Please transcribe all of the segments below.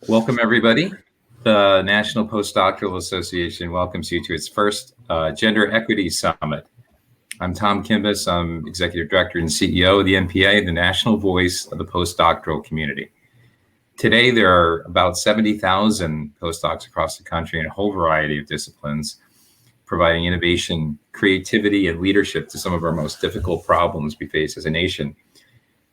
Welcome, everybody. The National Postdoctoral Association welcomes you to its first Gender Equity Summit. I'm Tom Kimbus. I'm Executive Director and CEO of the NPA, the national voice of the postdoctoral community. Today, there are about 70,000 postdocs across the country in a whole variety of disciplines, providing innovation, creativity, and leadership to some of our most difficult problems we face as a nation.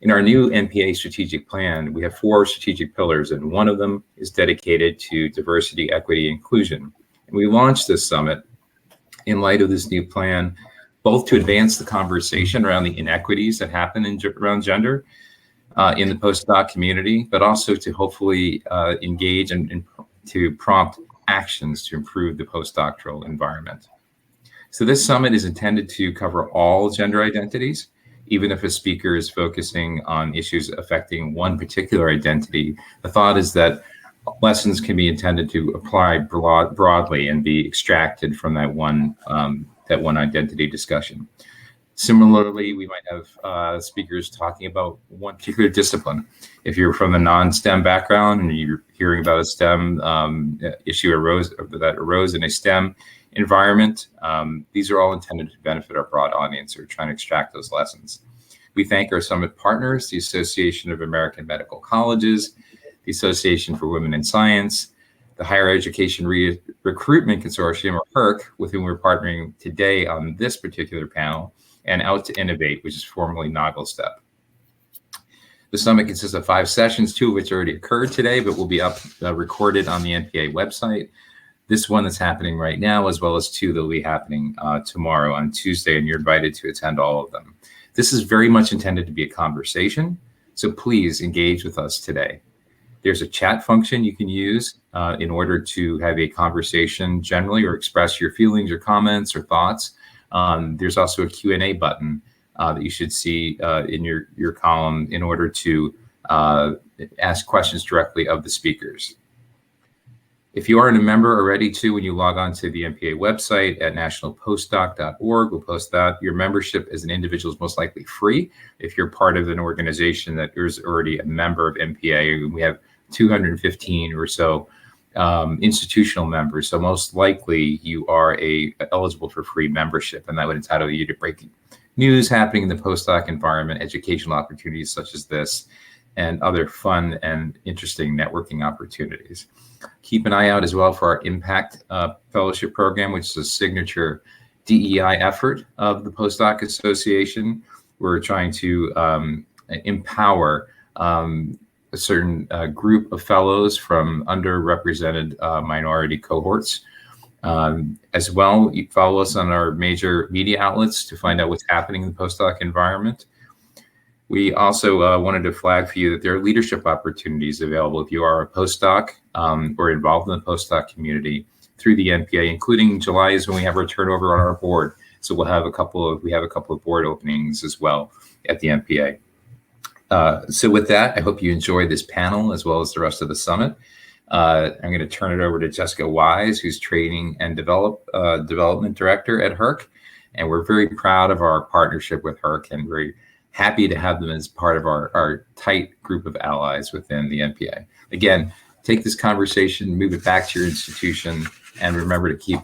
In our new NPA strategic plan, we have 4 strategic pillars, and one of them is dedicated to diversity, equity, inclusion. And we launched this summit in light of this new plan, both to advance the conversation around the inequities that happen around gender in the postdoc community, but also to hopefully engage and to prompt actions to improve the postdoctoral environment. So this summit is intended to cover all gender identities. Even if a speaker is focusing on issues affecting one particular identity, the thought is that lessons can be intended to apply broadly and be extracted from that one identity discussion. Similarly, we might have speakers talking about one particular discipline. If you're from a non-STEM background and you're hearing about a STEM issue that arose in a STEM environment, these are all intended to benefit our broad audience. We're trying to extract those lessons. We thank our summit partners, the Association of American Medical Colleges, the Association for Women in Science, the Higher Education Recruitment Consortium, or HERC, with whom we're partnering today on this particular panel, and Out to Innovate, which is formerly Noggle Step. The summit consists of 5 sessions, 2 of which already occurred today, but will be recorded on the NPA website. This one that's happening right now, as well as 2 that will be happening tomorrow on Tuesday, and you're invited to attend all of them. This is very much intended to be a conversation, so please engage with us today. There's a chat function you can use in order to have a conversation generally or express your feelings or comments or thoughts. There's also a Q&A button that you should see in your column in order to ask questions directly of the speakers. If you aren't a member already, too, when you log on to the NPA website at nationalpostdoc.org, we'll post that. Your membership as an individual is most likely free. If you're part of an organization that is already a member of NPA, we have 215 or so institutional members. So most likely you are eligible for free membership, and that would entitle you to breaking news happening in the postdoc environment, educational opportunities such as this, and other fun and interesting networking opportunities. Keep an eye out as well for our Impact Fellowship Program, which is a signature DEI effort of the Postdoc Association. We're trying to empower a certain group of fellows from underrepresented minority cohorts. As well, you follow us on our major media outlets to find out what's happening in the postdoc environment. We also wanted to flag for you that there are leadership opportunities available if you are a postdoc or involved in the postdoc community through the NPA, including July is when we have our turnover on our board. So we have a couple of board openings as well at the NPA. So with that, I hope you enjoy this panel as well as the rest of the summit. I'm going to turn it over to Jessica Wise, who's Training and Development Director at HERC. And we're very proud of our partnership with HERC and very happy to have them as part of our tight group of allies within the NPA. Again, take this conversation, move it back to your institution, and remember to keep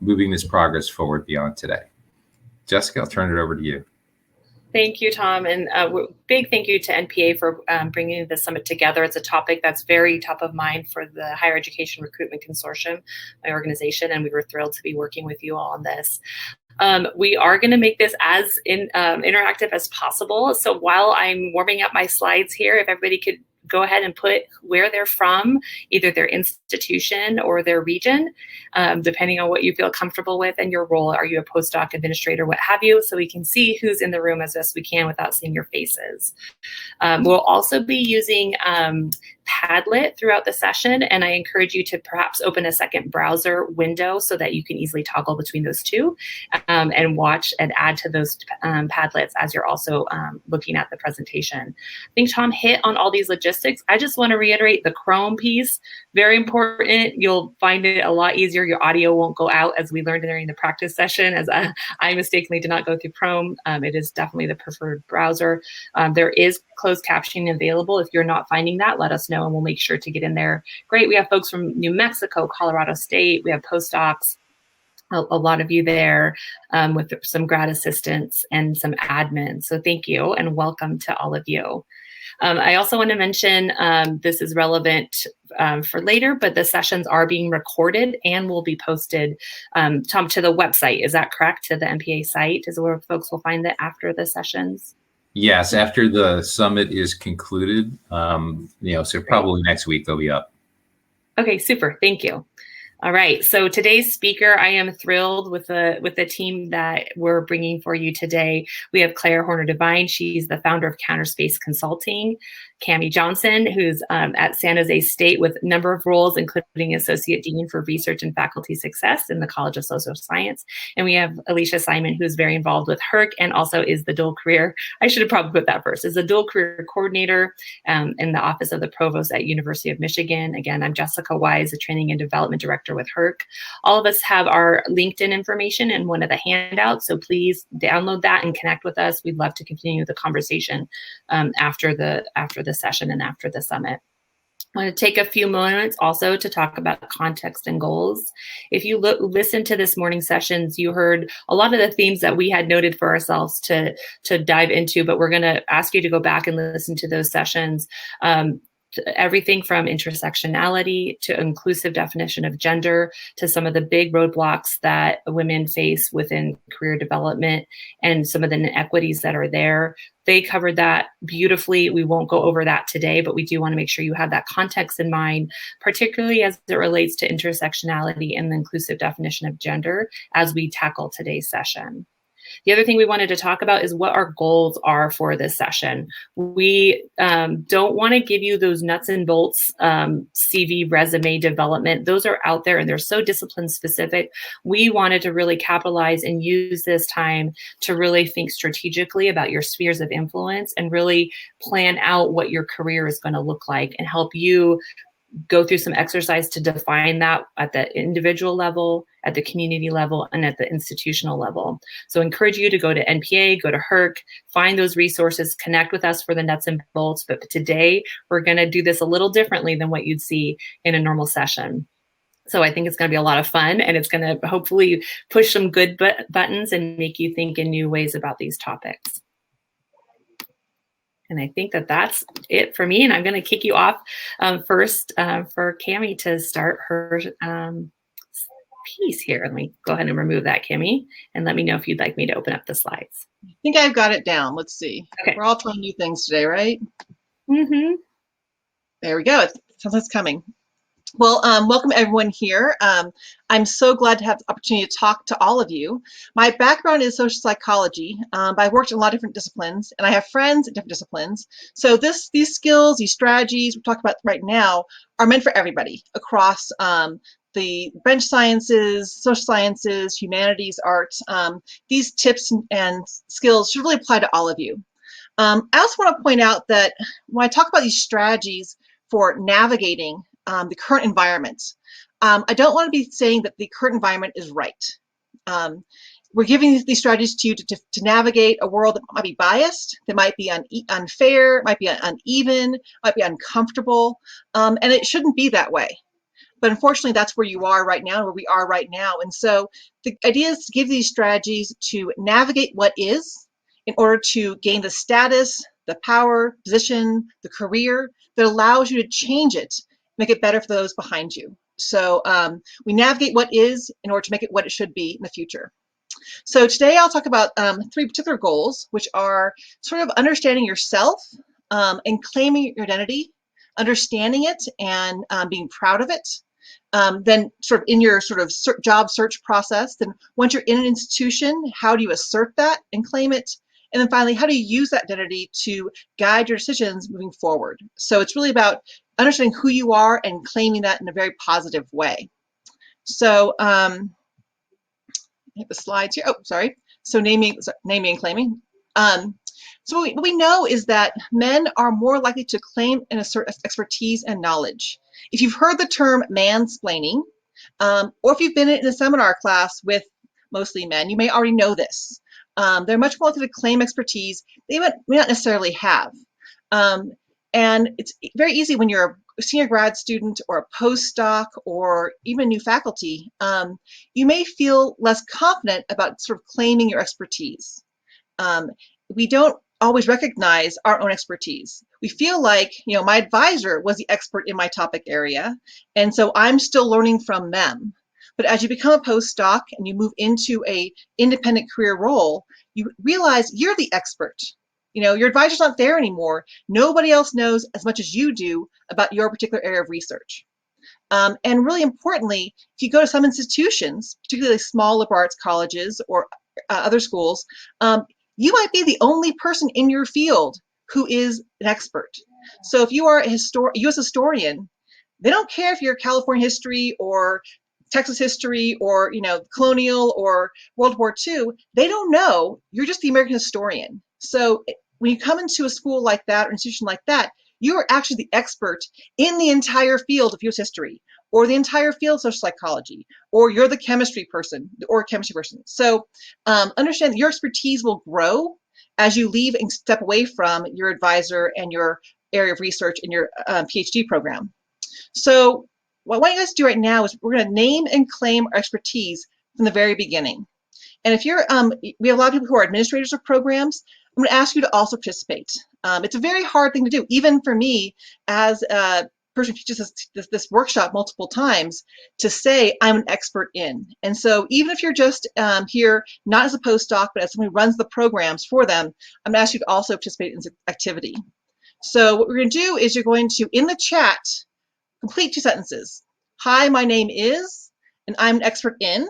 moving this progress forward beyond today. Jessica, I'll turn it over to you. Thank you, Tom, and big thank you to NPA for bringing the summit together. It's a topic that's very top of mind for the Higher Education Recruitment Consortium, my organization, and we were thrilled to be working with you all on this. We are going to make this as interactive as possible. So while I'm warming up my slides here, if everybody could go ahead and put where they're from, either their institution or their region, depending on what you feel comfortable with and your role. Are you a postdoc administrator, what have you, so we can see who's in the room as best we can without seeing your faces. We'll also be using Padlet throughout the session, and I encourage you to perhaps open a second browser window so that you can easily toggle between those two. and watch and add to those Padlets as you're also looking at the presentation. I think Tom hit on all these logistics. I just want to reiterate the Chrome piece, very important. You'll find it a lot easier. Your audio won't go out, as we learned during the practice session, as I mistakenly did not go through Chrome. It is definitely the preferred browser. There is closed captioning available. If you're not finding that, let us know and we'll make sure to get in there. Great. We have folks from New Mexico, Colorado State. We have postdocs, a lot of you there with some grad assistants and some admins. So thank you and welcome to all of you. I also want to mention this is relevant for later, but the sessions are being recorded and will be posted, Tom, to the website. Is that correct? To the NPA site is where folks will find it after the sessions? Yes, after the summit is concluded, so probably next week they'll be up. Okay, super. Thank you. All right, so today's speaker, I am thrilled with the team that we're bringing for you today. We have Claire Horner-Devine. She's the founder of Counterspace Consulting. Camille Johnson, who's at San Jose State with a number of roles, including Associate Dean for Research and Faculty Success in the College of Social Science. And we have Alicia Simon, who's very involved with HERC and also is the dual career, I should have probably put that first, is the dual career coordinator in the Office of the Provost at University of Michigan. Again, I'm Jessica Wise, the Training and Development Director with HERC. All of us have our LinkedIn information in one of the handouts, so please download that and connect with us. We'd love to continue the conversation after the session and after the summit. I want to take a few moments also to talk about context and goals. If you listen to this morning's sessions, you heard a lot of the themes that we had noted for ourselves to dive into, but we're going to ask you to go back and listen to those sessions. Everything from intersectionality to inclusive definition of gender to some of the big roadblocks that women face within career development and some of the inequities that are there. They covered that beautifully. We won't go over that today, but we do want to make sure you have that context in mind, particularly as it relates to intersectionality and the inclusive definition of gender as we tackle today's session. The other thing we wanted to talk about is what our goals are for this session. We don't want to give you those nuts and bolts CV resume development. Those are out there and they're so discipline specific. We wanted to really capitalize and use this time to really think strategically about your spheres of influence and really plan out what your career is going to look like and help you go through some exercise to define that at the individual level, at the community level, and at the institutional level. So encourage you to go to NPA, go to HERC, find those resources, connect with us for the nuts and bolts. But today, we're going to do this a little differently than what you'd see in a normal session. So I think it's going to be a lot of fun, and it's going to hopefully push some good buttons and make you think in new ways about these topics. And I think that that's it for me. And I'm going to kick you off first for Camille to start her piece here. Let me go ahead and remove that, Camille, and let me know if you'd like me to open up the slides. I think I've got it down. Let's see. Okay. We're all trying new things today, right? Mm-hmm. There we go. It sounds like it's coming. Well, welcome everyone here. I'm so glad to have the opportunity to talk to all of you. My background is social psychology, but I've worked in a lot of different disciplines, and I have friends in different disciplines. So these skills, these strategies we're talking about right now are meant for everybody across the bench sciences, social sciences, humanities, arts. These tips and skills should really apply to all of you. I also want to point out that when I talk about these strategies for navigating the current environment, I don't want to be saying that the current environment is right. We're giving these strategies to you to navigate a world that might be biased, that might be unfair, might be uneven, might be uncomfortable, and it shouldn't be that way. But unfortunately, that's where you are right now, where we are right now. And so the idea is to give these strategies to navigate what is in order to gain the status, the power, position, the career that allows you to change it, make it better for those behind you. So we navigate what is in order to make it what it should be in the future. So today I'll talk about 3 particular goals, which are sort of understanding yourself and claiming your identity, understanding it and being proud of it. Then sort of in your sort of job search process, then once you're in an institution, how do you assert that and claim it? And then finally, how do you use that identity to guide your decisions moving forward? So it's really about understanding who you are and claiming that in a very positive way. So hit the slides here. Oh, sorry. So naming and claiming. So what we know is that men are more likely to claim and assert expertise and knowledge. If you've heard the term mansplaining, or if you've been in a seminar class with mostly men, you may already know this. They're much more likely to claim expertise they may not necessarily have. And it's very easy when you're a senior grad student or a postdoc or even new faculty, you may feel less confident about sort of claiming your expertise. We don't always recognize our own expertise. We feel like, you know, my advisor was the expert in my topic area, and so I'm still learning from them. But as you become a postdoc and you move into a independent career role, you realize you're the expert. You know, your advisor's not there anymore. Nobody else knows as much as you do about your particular area of research. And really importantly, if you go to some institutions, particularly small liberal arts colleges or other schools, you might be the only person in your field who is an expert. So if you are a U.S. historian, they don't care if you're California history or Texas history or, you know, colonial or World War II. They don't know. You're just the American historian. So when you come into a school like that or institution like that, you are actually the expert in the entire field of U.S. history, or the entire field of social psychology, or you're the chemistry person or chemistry person. So understand that your expertise will grow as you leave and step away from your advisor and your area of research in your PhD program. So what I want you guys to do right now is we're going to name and claim our expertise from the very beginning. And if you're, we have a lot of people who are administrators of programs. I'm going to ask you to also participate. It's a very hard thing to do, even for me as a person who teaches this workshop multiple times, to say I'm an expert in. And so even if you're just here, not as a postdoc, but as someone who runs the programs for them, I'm going to ask you to also participate in this activity. So what we're going to do is you're going to, in the chat, complete 2 sentences. Hi, my name is, and I'm an expert in,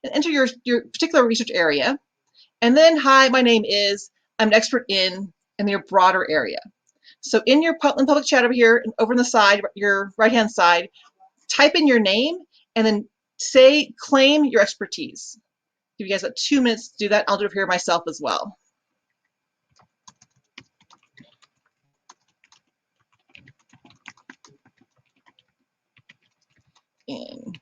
and enter your particular research area. And then, hi, my name is, I'm an expert in your broader area. So in your public chat over here, over on the side, your right-hand side, type in your name and then claim your expertise. Give you guys about 2 minutes to do that. I'll do it here myself as well. And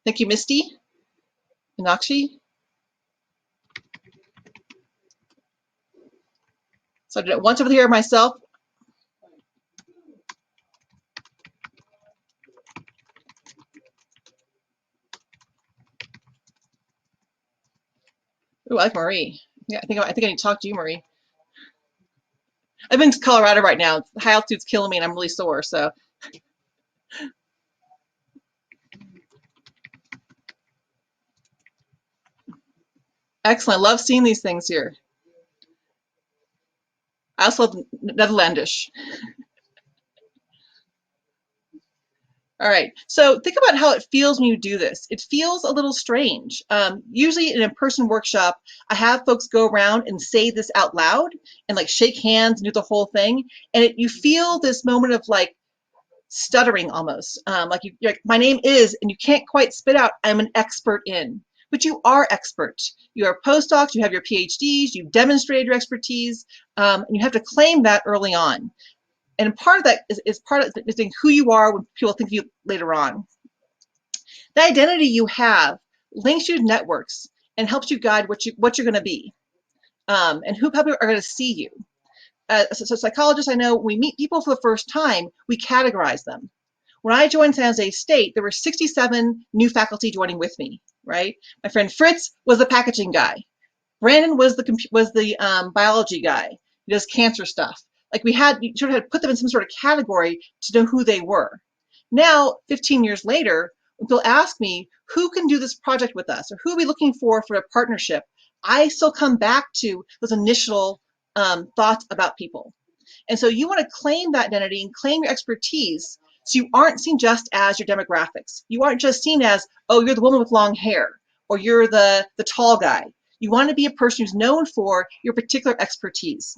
thank you, Misty, Meenakshi. So I did it once over here myself. Ooh, I like Marie. Yeah, I think I need to talk to you, Marie. I'm in Colorado right now. High altitude's killing me, and I'm really sore. So. Excellent. I love seeing these things here. I also love Netherlandish. All right, so think about how it feels when you do this. It feels a little strange. Usually in a in-person workshop, I have folks go around and say this out loud and like shake hands and do the whole thing. And you feel this moment of like stuttering almost. Like you're like, my name is, and you can't quite spit out, I'm an expert in. But you are expert. You are postdocs, you have your PhDs, you've demonstrated your expertise, and you have to claim that early on. And part of that is part of who you are when people think of you later on. The identity you have links you to networks and helps you guide what you're going to be, and who people are going to see you. So psychologists, I know when we meet people for the first time, we categorize them. When I joined San Jose State, there were 67 new faculty joining with me. Right, my friend Fritz was the packaging guy. Brandon was the biology guy. He does cancer stuff. Like you sort of had to put them in some sort of category to know who they were. Now, 15 years later, when people ask me who can do this project with us or who are we looking for a partnership, I still come back to those initial thoughts about people. And so you want to claim that identity and claim your expertise, so you aren't seen just as your demographics. You aren't just seen as, oh, you're the woman with long hair or you're the tall guy. You want to be a person who's known for your particular expertise.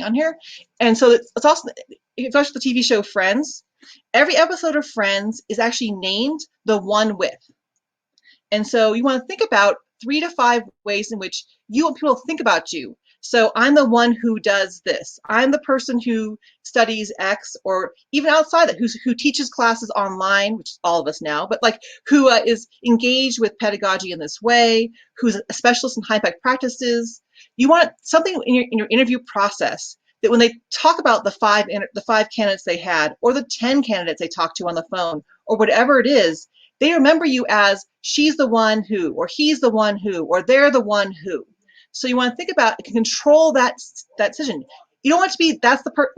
On here. And so it's also, if you watch the TV show Friends, every episode of Friends is actually named the one with. And so you want to think about 3 to 5 ways in which you want people to think about you. So I'm the one who does this. I'm the person who studies X, or even outside that, who teaches classes online, which is all of us now, but like who is engaged with pedagogy in this way, who's a specialist in high impact practices. You want something in your interview process that when they talk about the 5 candidates they had, or the 10 candidates they talked to on the phone, or whatever it is, they remember you as she's the one who, or he's the one who, or they're the one who. So you want to think about, control that decision. You don't want to be,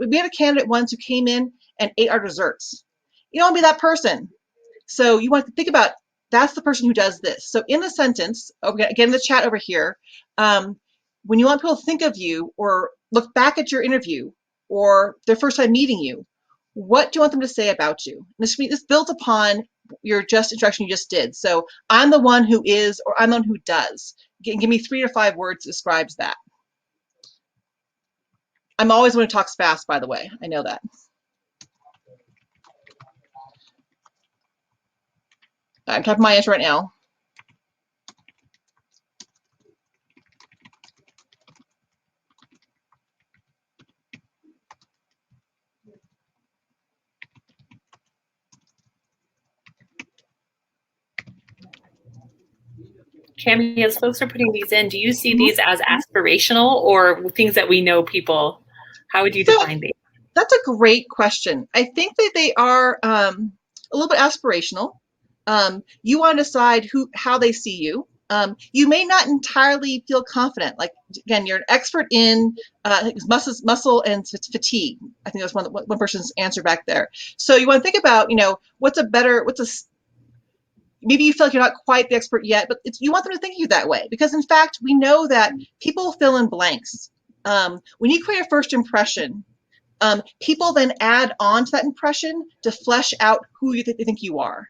we had a candidate once who came in and ate our desserts. You don't want to be that person. So you want to think about, that's the person who does this. So in the sentence, again, in the chat over here, when you want people to think of you or look back at your interview or their first time meeting you, what do you want them to say about you? And this built upon your introduction you just did. So I'm the one who is, or I'm the one who does. Give me 3 to 5 words that describes that. I'm always the one who talks fast, by the way. I know that. I'm typing my answer right now. Camille, as folks are putting these in, do you see these as aspirational or things that we know people? How would you define these? That's a great question. I think that they are a little bit aspirational. You want to decide how they see you. You may not entirely feel confident. Like, again, you're an expert in muscle and fatigue. I think that's one person's answer back there. So you want to think about, maybe you feel like you're not quite the expert yet, but you want them to think of you that way, because in fact, we know that people fill in blanks. When you create a first impression, people then add on to that impression to flesh out who they think you are.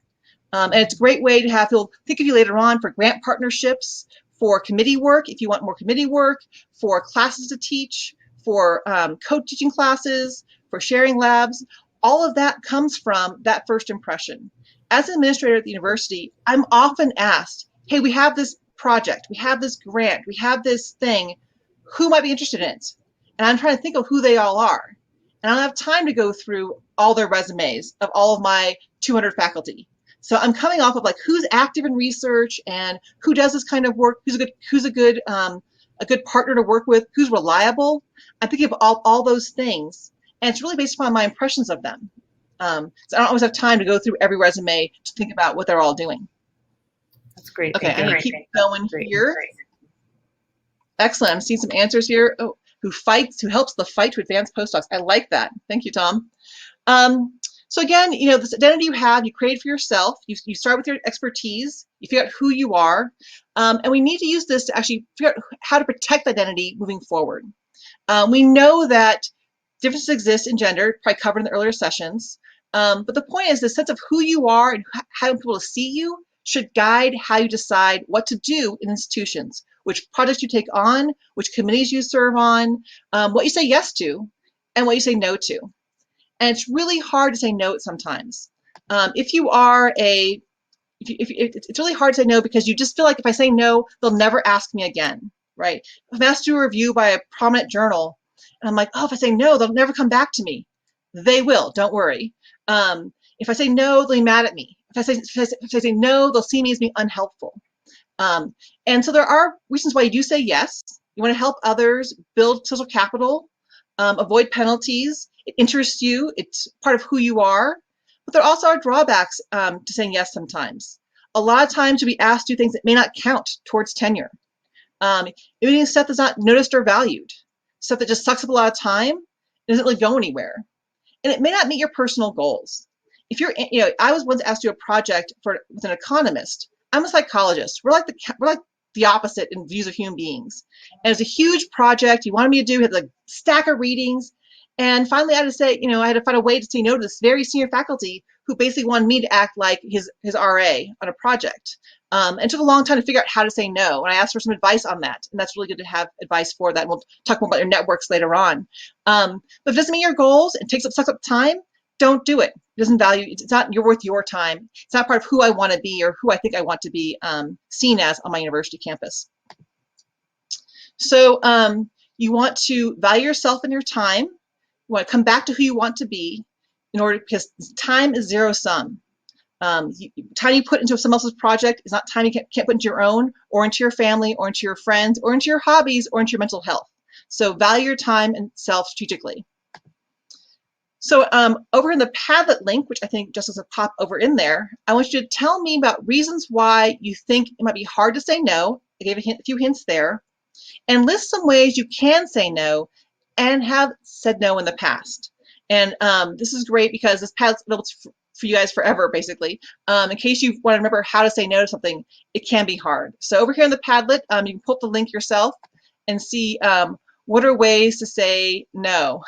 And it's a great way to have people think of you later on for grant partnerships, for committee work, if you want more committee work, for classes to teach, for co-teaching classes, for sharing labs. All of that comes from that first impression. As an administrator at the university, I'm often asked, hey, we have this project, we have this grant, we have this thing, who might be interested in it? And I'm trying to think of who they all are. And I don't have time to go through all their resumes of all of my 200 faculty. So I'm coming off of like who's active in research and who does this kind of work, who's a good partner to work with, who's reliable. I'm thinking of all those things. And it's really based upon my impressions of them. So I don't always have time to go through every resume to think about what they're all doing. That's great. Okay, I'm gonna keep going here. Excellent, I'm seeing some answers here. Oh, who helps the fight to advance postdocs. I like that. Thank you, Tom. So again, this identity you have, you create for yourself. You start with your expertise. You figure out who you are. And we need to use this to actually figure out how to protect identity moving forward. We know that differences exist in gender, probably covered in the earlier sessions. But the point is the sense of who you are and how people see you should guide how you decide what to do in institutions, which projects you take on, which committees you serve on, what you say yes to, and what you say no to. And it's really hard to say no sometimes. It's really hard to say no because you just feel like if I say no, they'll never ask me again, right? If I'm asked to do a review by a prominent journal, and I'm like, oh, if I say no, they'll never come back to me. They will, don't worry. If I say no, they'll be mad at me. If I say no, they'll see me as being unhelpful. And so there are reasons why you do say yes. You want to help others build social capital, avoid penalties. It interests you. It's part of who you are. But there also are drawbacks to saying yes sometimes. A lot of times you'll be asked to do things that may not count towards tenure. Doing stuff that's not noticed or valued. Stuff that just sucks up a lot of time and doesn't really go anywhere. And it may not meet your personal goals. If you're, I was once asked to do a project with an economist. I'm a psychologist. We're like the opposite in views of human beings. And it was a huge project he wanted me to do. He had a stack of readings. And finally I had to say, I had to find a way to say no to this very senior faculty who basically wanted me to act like his RA on a project. And it took a long time to figure out how to say no. And I asked for some advice on that. And that's really good to have advice for that. And we'll talk more about your networks later on. But if it doesn't meet your goals, it sucks up time, don't do it. It doesn't value, it's not worth your time. It's not part of who I want to be or who I think I want to be seen as on my university campus. So you want to value yourself and your time. You want to come back to who you want to be because time is zero sum. Time you put into someone else's project is not time you can't put into your own or into your family or into your friends or into your hobbies or into your mental health. So value your time and self strategically. So over in the Padlet link, which I think just as a pop over in there, I want you to tell me about reasons why you think it might be hard to say no. I gave a few hints there. And list some ways you can say no and have said no in the past. And this is great because this Padlet's available for you guys forever, basically. In case you want to remember how to say no to something, it can be hard. So over here in the Padlet, you can pull up the link yourself and see what are ways to say no.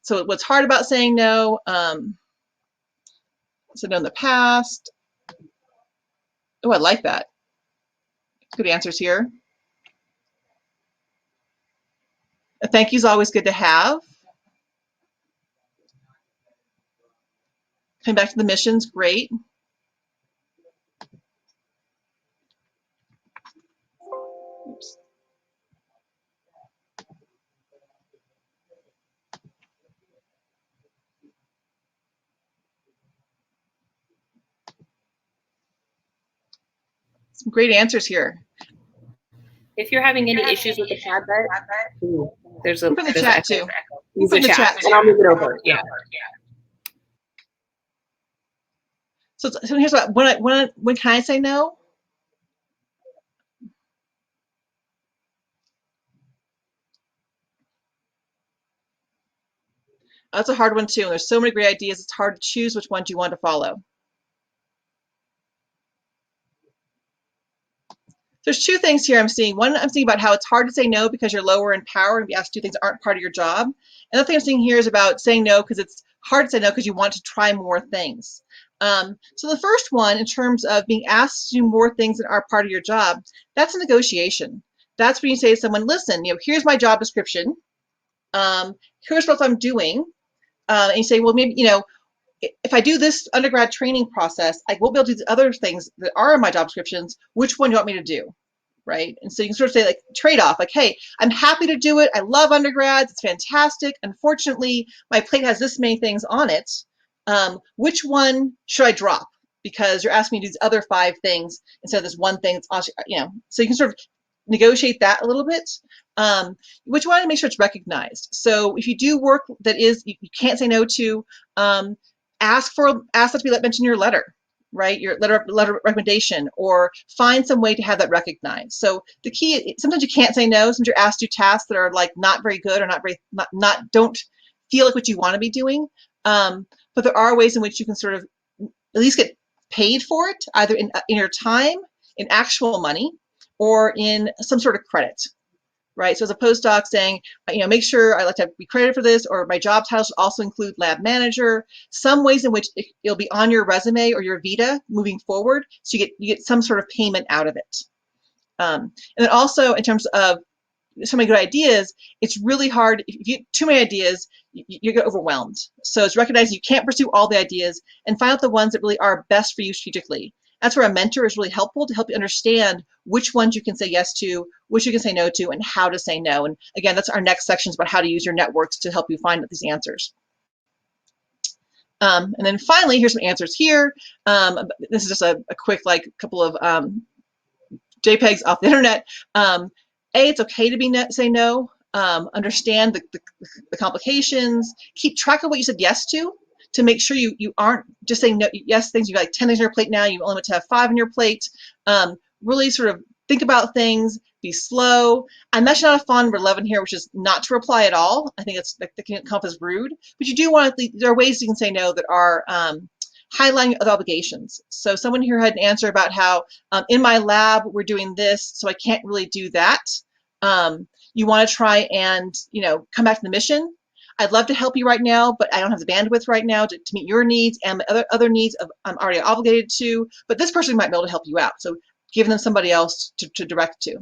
So what's hard about saying no? Said no in the past. Oh, I like that. Good answers here. A thank you is always good to have. Coming back to the missions, great. Oops. Some great answers here. If you're having any issues with the Padlet, there's a from the chat too. Use the chat, and I'll move it over. Yeah. So here's what when can I say no? That's a hard one too. And there's so many great ideas. It's hard to choose which ones you want to follow. There's two things here I'm seeing. One, I'm seeing about how it's hard to say no because you're lower in power and be asked to do things that aren't part of your job. Another thing I'm seeing here is about saying no because it's hard to say no because you want to try more things. So the first one, in terms of being asked to do more things that are part of your job, that's a negotiation. That's when you say to someone, listen, here's my job description. Here's what I'm doing. And you say, well, maybe, if I do this undergrad training process, I won't be able to do the other things that are in my job descriptions. Which one do you want me to do? Right? And so you can sort of say like trade-off, like, hey, I'm happy to do it. I love undergrads. It's fantastic. Unfortunately, my plate has this many things on it. Which one should I drop? Because you're asking me to do these other 5 things instead of this one thing that's, so you can sort of negotiate that a little bit. Which you want to make sure it's recognized. So if you do work that is you can't say no to, ask that to be mentioned in your letter, right? Your letter of recommendation, or find some way to have that recognized. So the key, sometimes you can't say no. Sometimes you're asked to do tasks that are like not very good or don't feel like what you want to be doing. But there are ways in which you can sort of at least get paid for it, either in your time, in actual money, or in some sort of credit. Right, so as a postdoc saying, make sure I like to be credited for this, or my job title should also include lab manager. Some ways in which it'll be on your resume or your vita moving forward, so you get some sort of payment out of it. And then also in terms of so many good ideas, it's really hard. If you get too many ideas, you get overwhelmed. So it's recognizing you can't pursue all the ideas and find out the ones that really are best for you strategically. That's where a mentor is really helpful to help you understand which ones you can say yes to, which you can say no to, and how to say no. And again, that's our next section, is about how to use your networks to help you find these answers. And then finally, here's some answers here. This is just a quick couple of JPEGs off the internet. It's okay to say no. Understand the complications. Keep track of what you said yes to make sure you aren't just saying no, yes things. You got like 10 things on your plate now, you only want to have 5 on your plate. Really sort of think about things, be slow. I'm actually not a fan of 11 here, which is not to reply at all. I think that can come as rude, but you do want to, there are ways you can say no that are highlighting other obligations. So someone here had an answer about how in my lab we're doing this, so I can't really do that. You want to try and come back to the mission. I'd love to help you right now, but I don't have the bandwidth right now to meet your needs and other needs I'm already obligated to, but this person might be able to help you out. So giving them somebody else to direct to.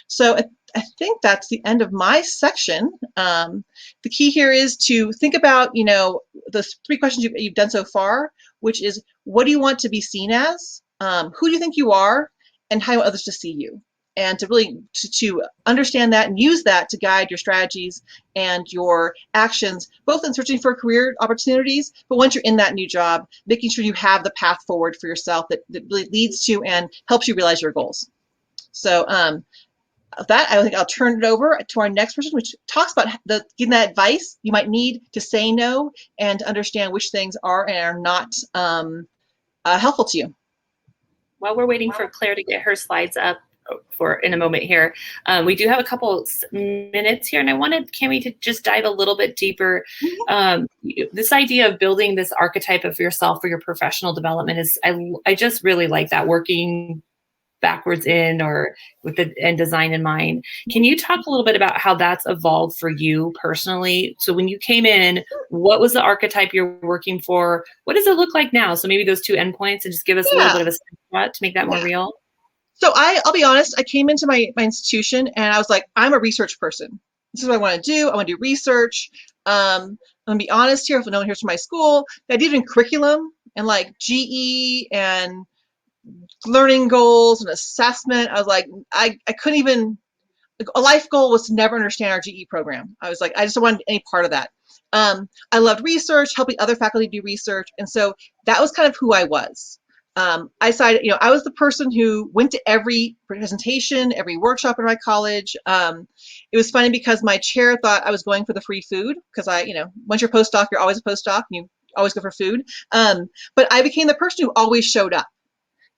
So I think that's the end of my section. The key here is to think about, the 3 questions you've done so far, which is, what do you want to be seen as? Who do you think you are? And how do you want others to see you? And to really to understand that and use that to guide your strategies and your actions, both in searching for career opportunities, but once you're in that new job, making sure you have the path forward for yourself that really leads to and helps you realize your goals. So that, I think I'll turn it over to our next person, which talks about giving that advice you might need to say no and to understand which things are and are not helpful to you. While we're waiting for Claire to get her slides up in a moment here, we do have a couple minutes here, and I wanted Camille to just dive a little bit deeper. This idea of building this archetype of yourself for your professional development is, I just really like that, working backwards in or with the end design in mind. Can you talk a little bit about how that's evolved for you personally? So when you came in, what was the archetype you're working for? What does it look like now? So maybe those 2 endpoints, and just give us a little bit of a snapshot to make that more real. So I'll be honest, I came into my institution and I was like, I'm a research person. This is what I want to do. I want to do research. I'm going to be honest here, if no one hears from my school, I did in curriculum and like GE and learning goals and assessment. I was like, I couldn't even, a life goal was to never understand our GE program. I was like, I just don't want any part of that. I loved research, helping other faculty do research. And so that was kind of who I was. I decided, I was the person who went to every presentation, every workshop in my college. It was funny because my chair thought I was going for the free food because once you're a postdoc, you're always a postdoc and you always go for food. But I became the person who always showed up.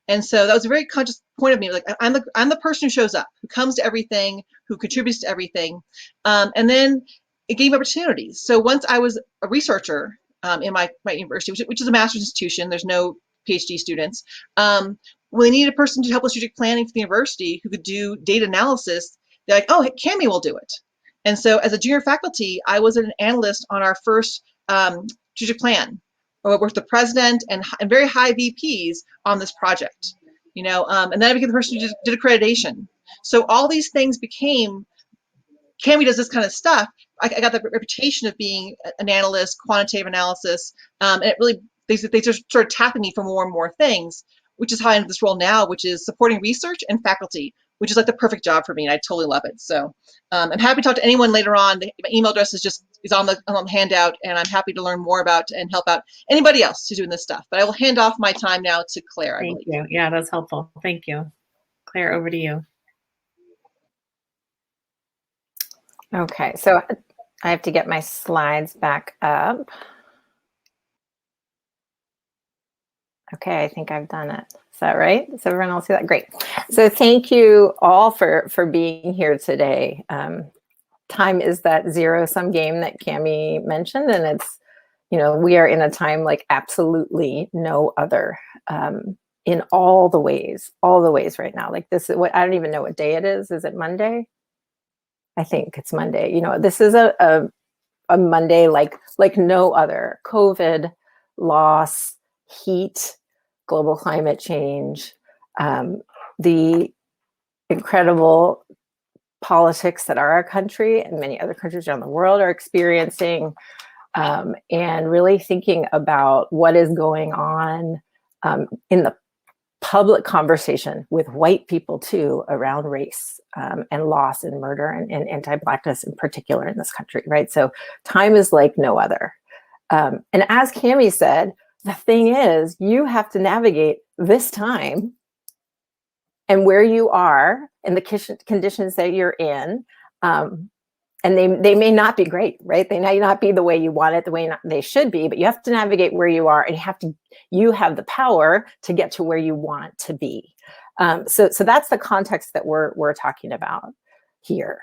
And so that was a very conscious point of me. Like, I'm the person who shows up, who comes to everything, who contributes to everything. And then it gave opportunities. So once I was a researcher in my university, which is a master's institution, there's no Ph.D. students. When they needed a person to help with strategic planning for the university who could do data analysis, they're like, oh, hey, Camille will do it. And so as a junior faculty, I was an analyst on our first strategic plan. I worked with the president and very high VPs on this project, and then I became the person who did accreditation. So all these things became, Camille does this kind of stuff. I got the reputation of being an analyst, quantitative analysis, and it really, they just started tapping me for more and more things, which is how I ended this role now, which is supporting research and faculty, which is like the perfect job for me, and I totally love it. So I'm happy to talk to anyone later on. My email address is on the handout, and I'm happy to learn more about and help out anybody else who's doing this stuff. But I will hand off my time now to Claire, I believe. Thank you. Yeah, that's helpful. Thank you. Claire, over to you. Okay, so I have to get my slides back up. Okay, I think I've done it. Is that right? Does everyone else see that? Great. So thank you all for being here today. Time is that zero-sum game that Camille mentioned, and it's, we are in a time like absolutely no other in all the ways right now. Like this is what, I don't even know what day it is. Is it Monday? I think it's Monday. This is a Monday like no other. COVID, loss, heat, global climate change, the incredible politics that our country and many other countries around the world are experiencing, and really thinking about what is going on in the public conversation with white people too around race and loss and murder and anti-Blackness in particular in this country, right? So time is like no other. And as Camille said, the thing is, you have to navigate this time and where you are and the conditions that you're in. And they may not be great, right? They may not be the way you want it, the way they should be, but you have to navigate where you are, and you have the power to get to where you want to be. So that's the context that we're talking about here.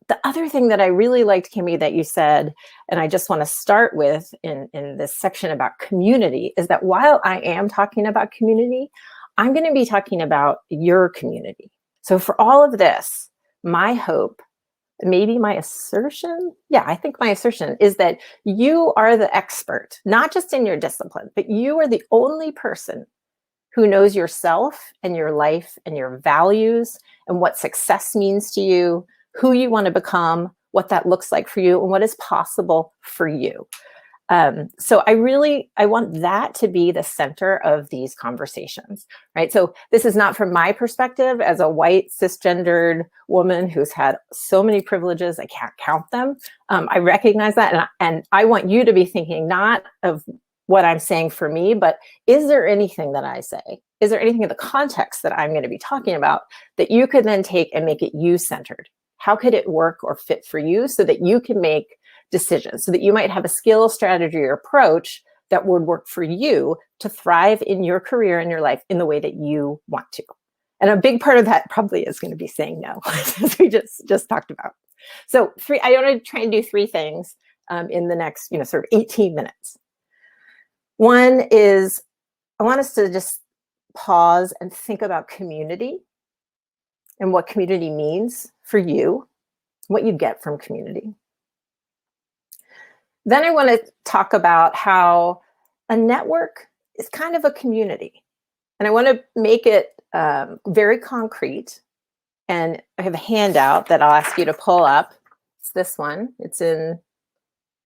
The other thing that I really liked, Camille, that you said, and I just want to start with in this section about community, is that while I am talking about community, I'm going to be talking about your community. So for all of this, my hope maybe my assertion, yeah, I think my assertion is that you are the expert, not just in your discipline, but you are the only person who knows yourself and your life and your values and what success means to you, who you want to become, what that looks like for you, and what is possible for you. So I want that to be the center of these conversations, right? So this is not from my perspective as a white cisgendered woman who's had so many privileges, I can't count them. I recognize that, and I want you to be thinking not of what I'm saying for me, but is there anything that I say? Is there anything in the context that I'm going to be talking about that you could then take and make it you-centered? How could it work or fit for you so that you can make decisions, so that you might have a skill, strategy, or approach that would work for you to thrive in your career and your life in the way that you want to? And a big part of that probably is going to be saying no, as we just talked about. So I want to try and do 3 things in the next, sort of 18 minutes. One is I want us to just pause and think about community and what community means for you, what you get from community. Then I want to talk about how a network is kind of a community. And I want to make it very concrete. And I have a handout that I'll ask you to pull up. It's this one. It's in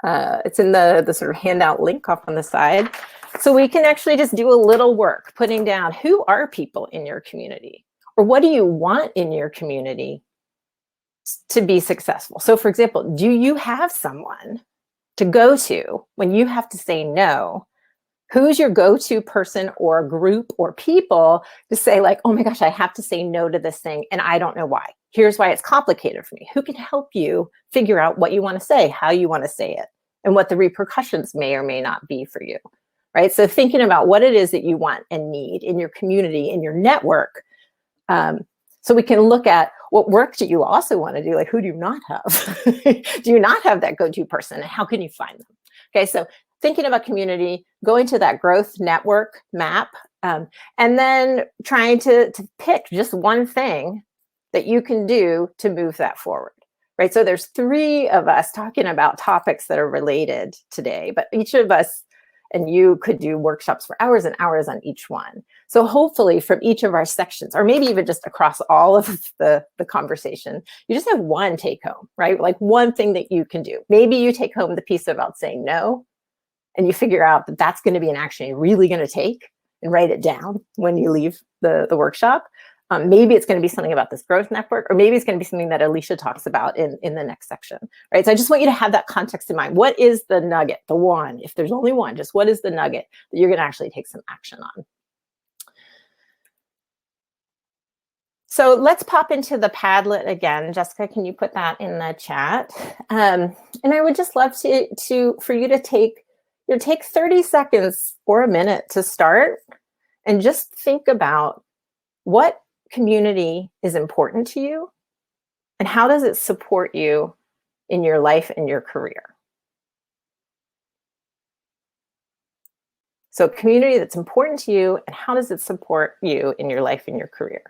the sort of handout link off on the side. So we can actually just do a little work putting down who are people in your community, or what do you want in your community to be successful? So for example, do you have someone to go to when you have to say no? Who's your go-to person or group or people to say like, oh my gosh, I have to say no to this thing and I don't know why. Here's why it's complicated for me. Who can help you figure out what you want to say, how you want to say it, and what the repercussions may or may not be for you, right? So thinking about what it is that you want and need in your community, in your network, so we can look at what work do you also want to do, like who do you not have? Do you not have that go-to person, and how can you find them? Okay, so thinking about community, going to that growth network map, and then trying to pick just one thing that you can do to move that forward, right? So there's 3 of us talking about topics that are related today, but each of us, and you could do workshops for hours and hours on each one. So hopefully from each of our sections, or maybe even just across all of the conversation, you just have one take home, right? Like one thing that you can do. Maybe you take home the piece about saying no, and you figure out that that's going to be an action you're really going to take and write it down when you leave the workshop. Maybe it's going to be something about this growth network, or maybe it's going to be something that Alicia talks about in the next section, right? So I just want you to have that context in mind. What is the nugget, the one, if there's only one, just what is the nugget that you're going to actually take some action on? So let's pop into the Padlet again. Jessica, can you put that in the chat? And I would just love for you to take 30 seconds or a minute to start and just think about what community is important to you and how does it support you in your life and your career. So community that's important to you, and how does it support you in your life and your career?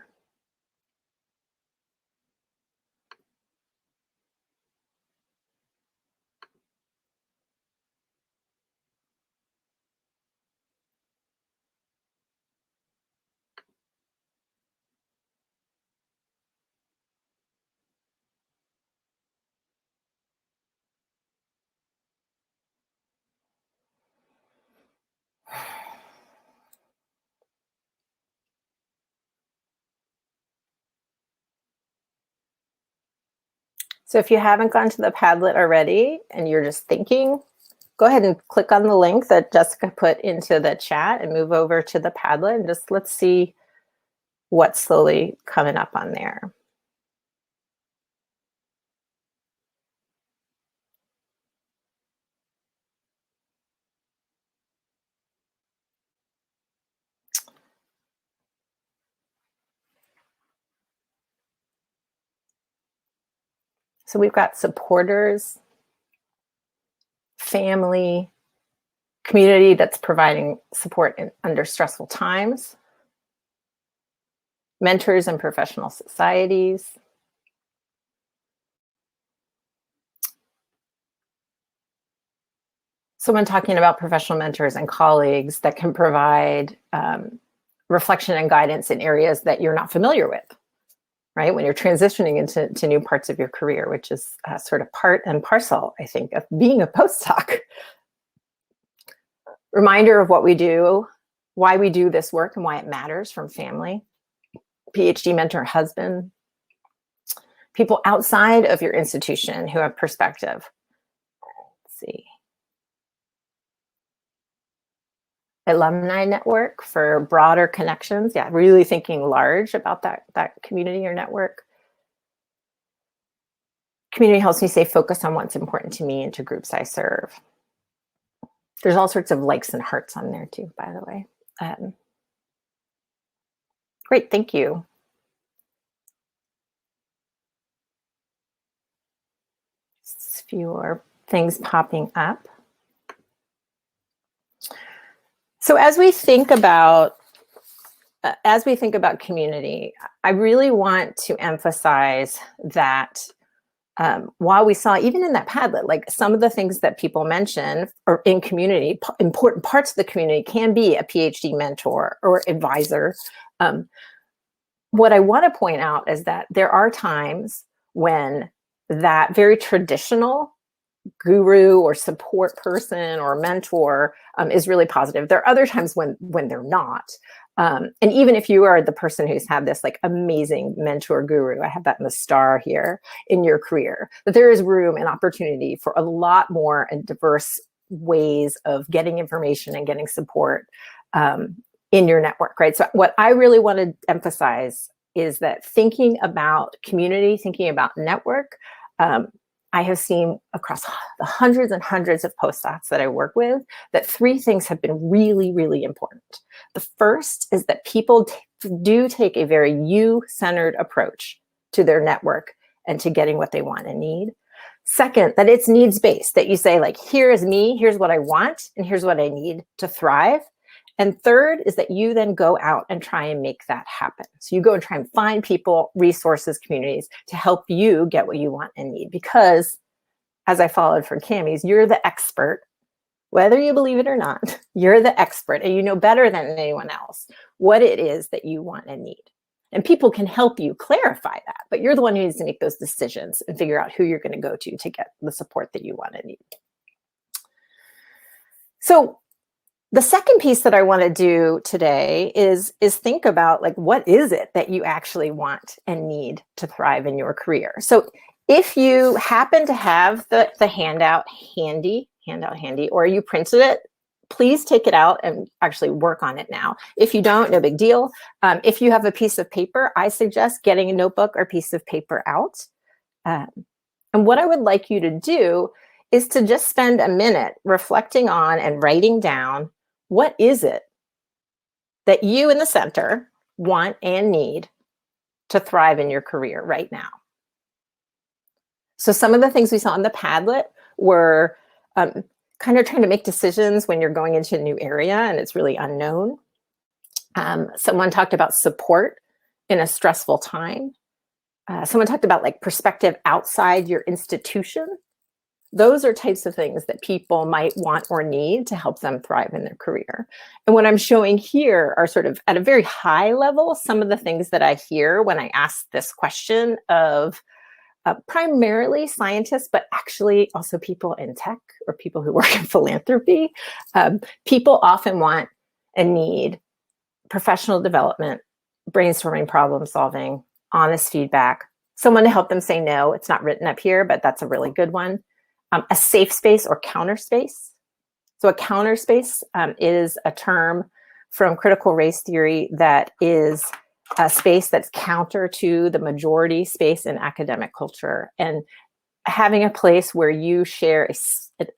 So if you haven't gone to the Padlet already and you're just thinking, go ahead and click on the link that Jessica put into the chat and move over to the Padlet, and just let's see what's slowly coming up on there. So we've got supporters, family, community that's providing support under stressful times, mentors and professional societies, Someone talking about professional mentors and colleagues that can provide reflection and guidance in areas that you're not familiar with, right? When you're transitioning into new parts of your career, which is sort of part and parcel, I think, of being a postdoc. Reminder of what we do, why we do this work and why it matters from family, PhD mentor, husband, people outside of your institution who have perspective. Let's see. Alumni network for broader connections. Yeah, really thinking large about that community or network. Community helps me stay focused on what's important to me and to groups I serve. There's all sorts of likes and hearts on there too, by the way. Great, thank you. Just a few more things popping up. So as we think about community, I really want to emphasize that while we saw, even in that Padlet, like some of the things that people mention or in community, important parts of the community can be a PhD mentor or advisor. What I want to point out is that there are times when that very traditional guru or support person or mentor is really positive. There are other times when they're not. And even if you are the person who's had this like amazing mentor guru, I have that in the star here in your career, that there is room and opportunity for a lot more and diverse ways of getting information and getting support in your network, right? So what I really want to emphasize is that thinking about community, thinking about network, I have seen across the hundreds and hundreds of postdocs that I work with that three things have been really, really important. The first is that people do take a very you-centered approach to their network and to getting what they want and need. Second, that it's needs-based, that you say like, here is me, here's what I want, and here's what I need to thrive. And third is that you then go out and try and make that happen. So you go and try and find people, resources, communities to help you get what you want and need. Because as I followed from Cammie's, you're the expert, whether you believe it or not, you're the expert and you know better than anyone else what it is that you want and need. And people can help you clarify that, but you're the one who needs to make those decisions and figure out who you're going to go to get the support that you want and need. So the second piece that I want to do today is think about like, what is it that you actually want and need to thrive in your career? So if you happen to have the handout handy, or you printed it, please take it out and actually work on it now. If you don't, no big deal. If you have a piece of paper, I suggest getting a notebook or piece of paper out. And what I would like you to do is to just spend a minute reflecting on and writing down, what is it that you in the center want and need to thrive in your career right now? So some of the things we saw in the Padlet were kind of trying to make decisions when you're going into a new area and it's really unknown. Someone talked about support in a stressful time. Someone talked about like perspective outside your institution. Those are types of things that people might want or need to help them thrive in their career. And what I'm showing here are sort of at a very high level, some of the things that I hear when I ask this question of primarily scientists, but actually also people in tech or people who work in philanthropy. People often want and need professional development, brainstorming, problem solving, honest feedback, someone to help them say no. It's not written up here, but that's a really good one. A safe space or counterspace. So a counterspace is a term from critical race theory that is a space that's counter to the majority space in academic culture. And having a place where you share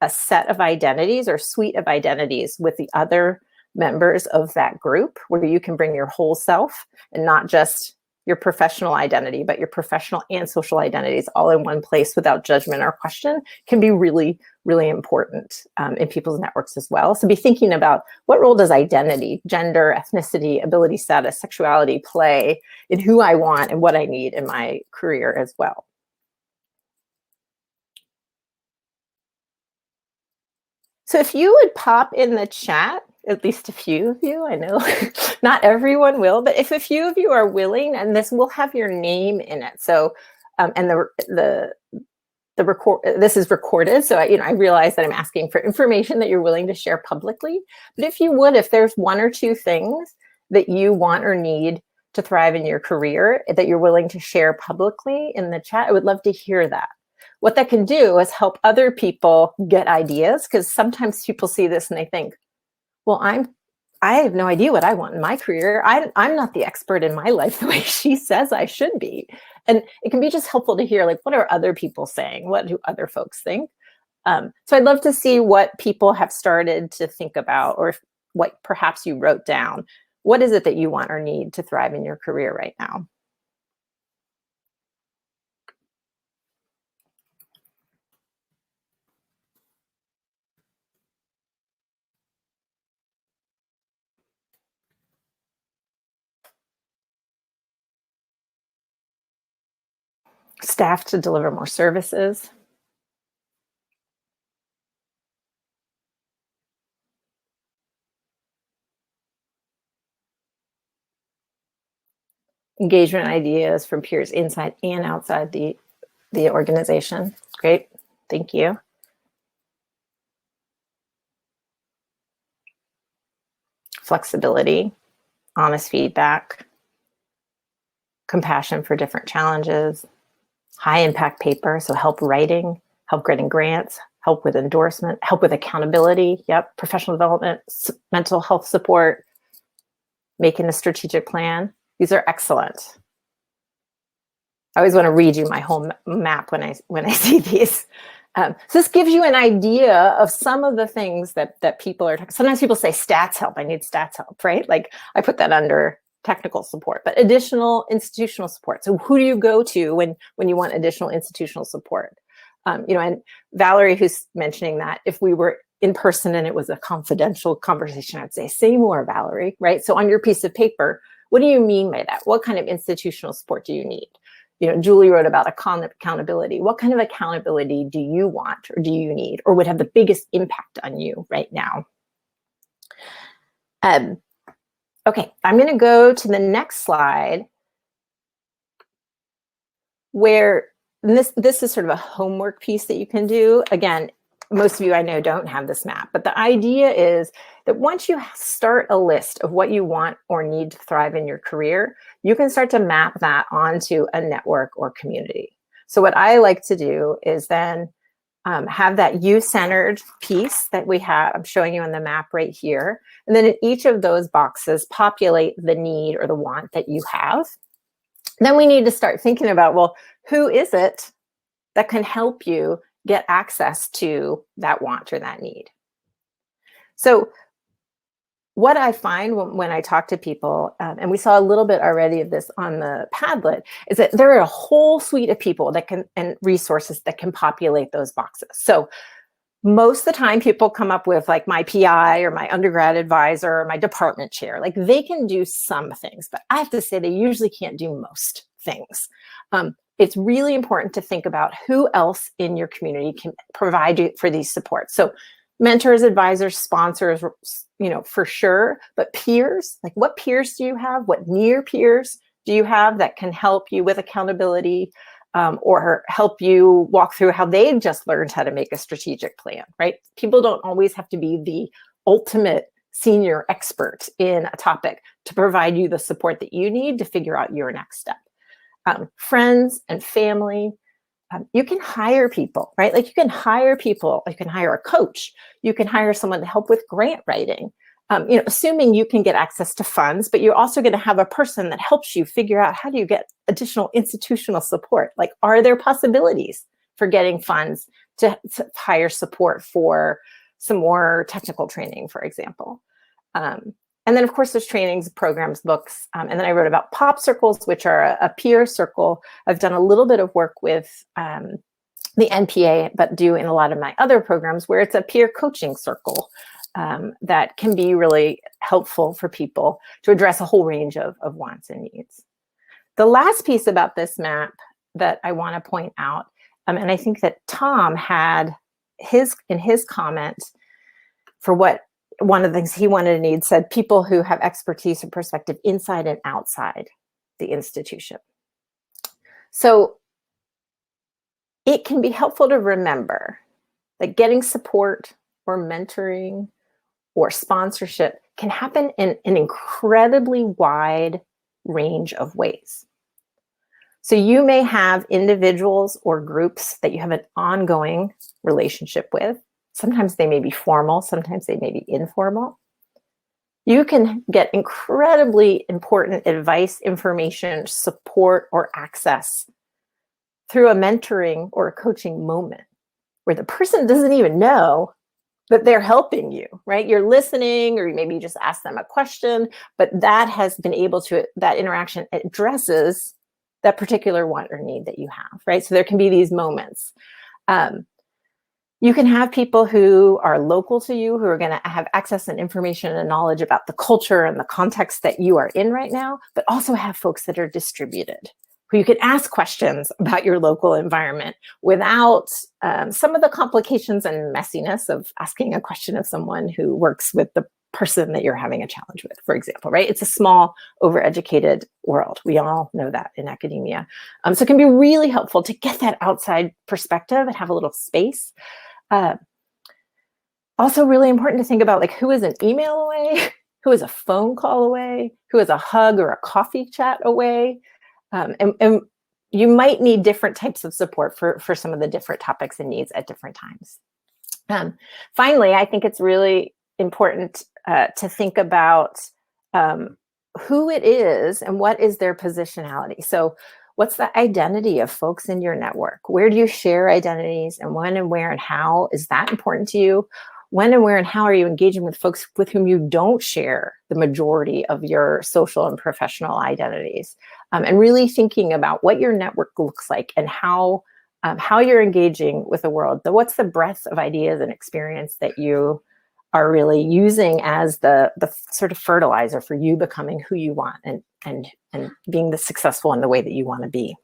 a set of identities or suite of identities with the other members of that group, where you can bring your whole self and not just your professional identity, but your professional and social identities all in one place without judgment or question, can be really, really important in people's networks as well. So be thinking about, what role does identity, gender, ethnicity, ability status, sexuality play in who I want and what I need in my career as well. So if you would pop in the chat, at least a few of you, I know not everyone will, but if a few of you are willing, and this will have your name in it. So, and this is recorded, so I realize that I'm asking for information that you're willing to share publicly. But if you would, if there's one or two things that you want or need to thrive in your career that you're willing to share publicly in the chat, I would love to hear that. What that can do is help other people get ideas, because sometimes people see this and they think, well, I have no idea what I want in my career. I'm not the expert in my life the way she says I should be. And it can be just helpful to hear, like, what are other people saying? What do other folks think? So I'd love to see what people have started to think about, or what perhaps you wrote down. What is it that you want or need to thrive in your career right now? Staff to deliver more services. Engagement ideas from peers inside and outside the organization. Great, thank you. Flexibility, honest feedback, compassion for different challenges, high impact paper, so help writing, help getting grants, help with endorsement, help with accountability, yep, professional development, mental health support, making a strategic plan. These are excellent. I always want to read you my whole map when I see these. So this gives you an idea of some of the things that people are talking. Sometimes people say stats help. I need stats help, right? Like I put that under technical support, but additional institutional support. So who do you go to when you want additional institutional support? And Valerie, who's mentioning that, if we were in person and it was a confidential conversation, I'd say more, Valerie, right? So on your piece of paper, what do you mean by that? What kind of institutional support do you need? Julie wrote about accountability. What kind of accountability do you want or do you need or would have the biggest impact on you right now? Okay, I'm going to go to the next slide where this is sort of a homework piece that you can do. Again, most of you I know don't have this map, but the idea is that once you start a list of what you want or need to thrive in your career, you can start to map that onto a network or community. So what I like to do is then have that you-centered piece that we have, I'm showing you on the map right here. And then in each of those boxes, populate the need or the want that you have. Then we need to start thinking about, well, who is it that can help you get access to that want or that need? So what I find when I talk to people, and we saw a little bit already of this on the Padlet, is that there are a whole suite of people that can, and resources that can populate those boxes. So most of the time people come up with like my PI or my undergrad advisor or my department chair, like they can do some things, but I have to say they usually can't do most things. It's really important to think about who else in your community can provide you for these supports. So mentors, advisors, sponsors, for sure, but peers, like what peers do you have? What near peers do you have that can help you with accountability or help you walk through how they just learned how to make a strategic plan, right? People don't always have to be the ultimate senior expert in a topic to provide you the support that you need to figure out your next step. Friends and family, you can hire people, right? Like you can hire people, you can hire a coach, you can hire someone to help with grant writing, assuming you can get access to funds, but you're also going to have a person that helps you figure out how do you get additional institutional support? Like, are there possibilities for getting funds to hire support for some more technical training, for example? And then, of course, there's trainings, programs, books. And then I wrote about pop circles, which are a peer circle. I've done a little bit of work with the NPA, but do in a lot of my other programs where it's a peer coaching circle that can be really helpful for people to address a whole range of wants and needs. The last piece about this map that I want to point out, and I think that Tom had in his comment, for what one of the things he wanted and needs, said people who have expertise and perspective inside and outside the institution. So it can be helpful to remember that getting support or mentoring or sponsorship can happen in an incredibly wide range of ways. So you may have individuals or groups that you have an ongoing relationship with. Sometimes they may be formal, sometimes they may be informal. You can get incredibly important advice, information, support, or access through a mentoring or a coaching moment where the person doesn't even know that they're helping you, right? You're listening, or maybe you just ask them a question, but that has been able to, that interaction addresses that particular want or need that you have, right? So there can be these moments. You can have people who are local to you, who are going to have access and information and knowledge about the culture and the context that you are in right now, but also have folks that are distributed, who you can ask questions about your local environment without some of the complications and messiness of asking a question of someone who works with the person that you're having a challenge with, for example, right? It's a small, overeducated world. We all know that in academia. So it can be really helpful to get that outside perspective and have a little space. Also really important to think about, like, who is an email away, who is a phone call away, who is a hug or a coffee chat away. And you might need different types of support for some of the different topics and needs at different times. Finally, I think it's really important to think about who it is and what is their positionality. So what's the identity of folks in your network? Where do you share identities, and when and where and how is that important to you? When and where and how are you engaging with folks with whom you don't share the majority of your social and professional identities? And really thinking about what your network looks like and how you're engaging with the world. What's the breadth of ideas and experience that you are really using as the sort of fertilizer for you becoming who you want and being the successful in the way that you want to be.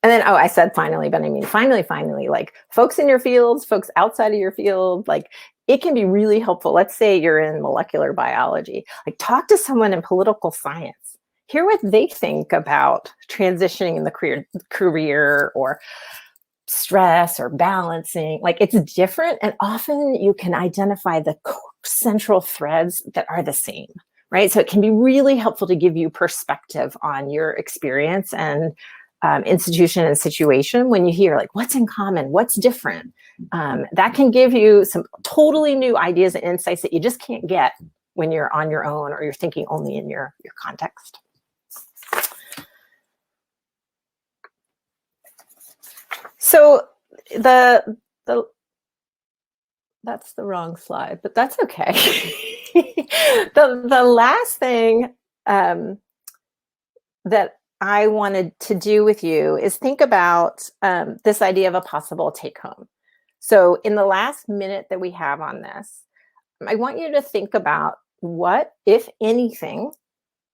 And then, I said finally, but I mean, finally, like folks in your fields, folks outside of your field, like it can be really helpful. Let's say you're in molecular biology, like talk to someone in political science. Hear what they think about transitioning in the career or stress or balancing. Like it's different, and often you can identify the central threads that are the same, right? So it can be really helpful to give you perspective on your experience and institution and situation when you hear like what's in common, what's different. That can give you some totally new ideas and insights that you just can't get when you're on your own or you're thinking only in your context. So that's the wrong slide, but that's okay. The last thing that I wanted to do with you is think about this idea of a possible take home. So in the last minute that we have on this, I want you to think about what, if anything,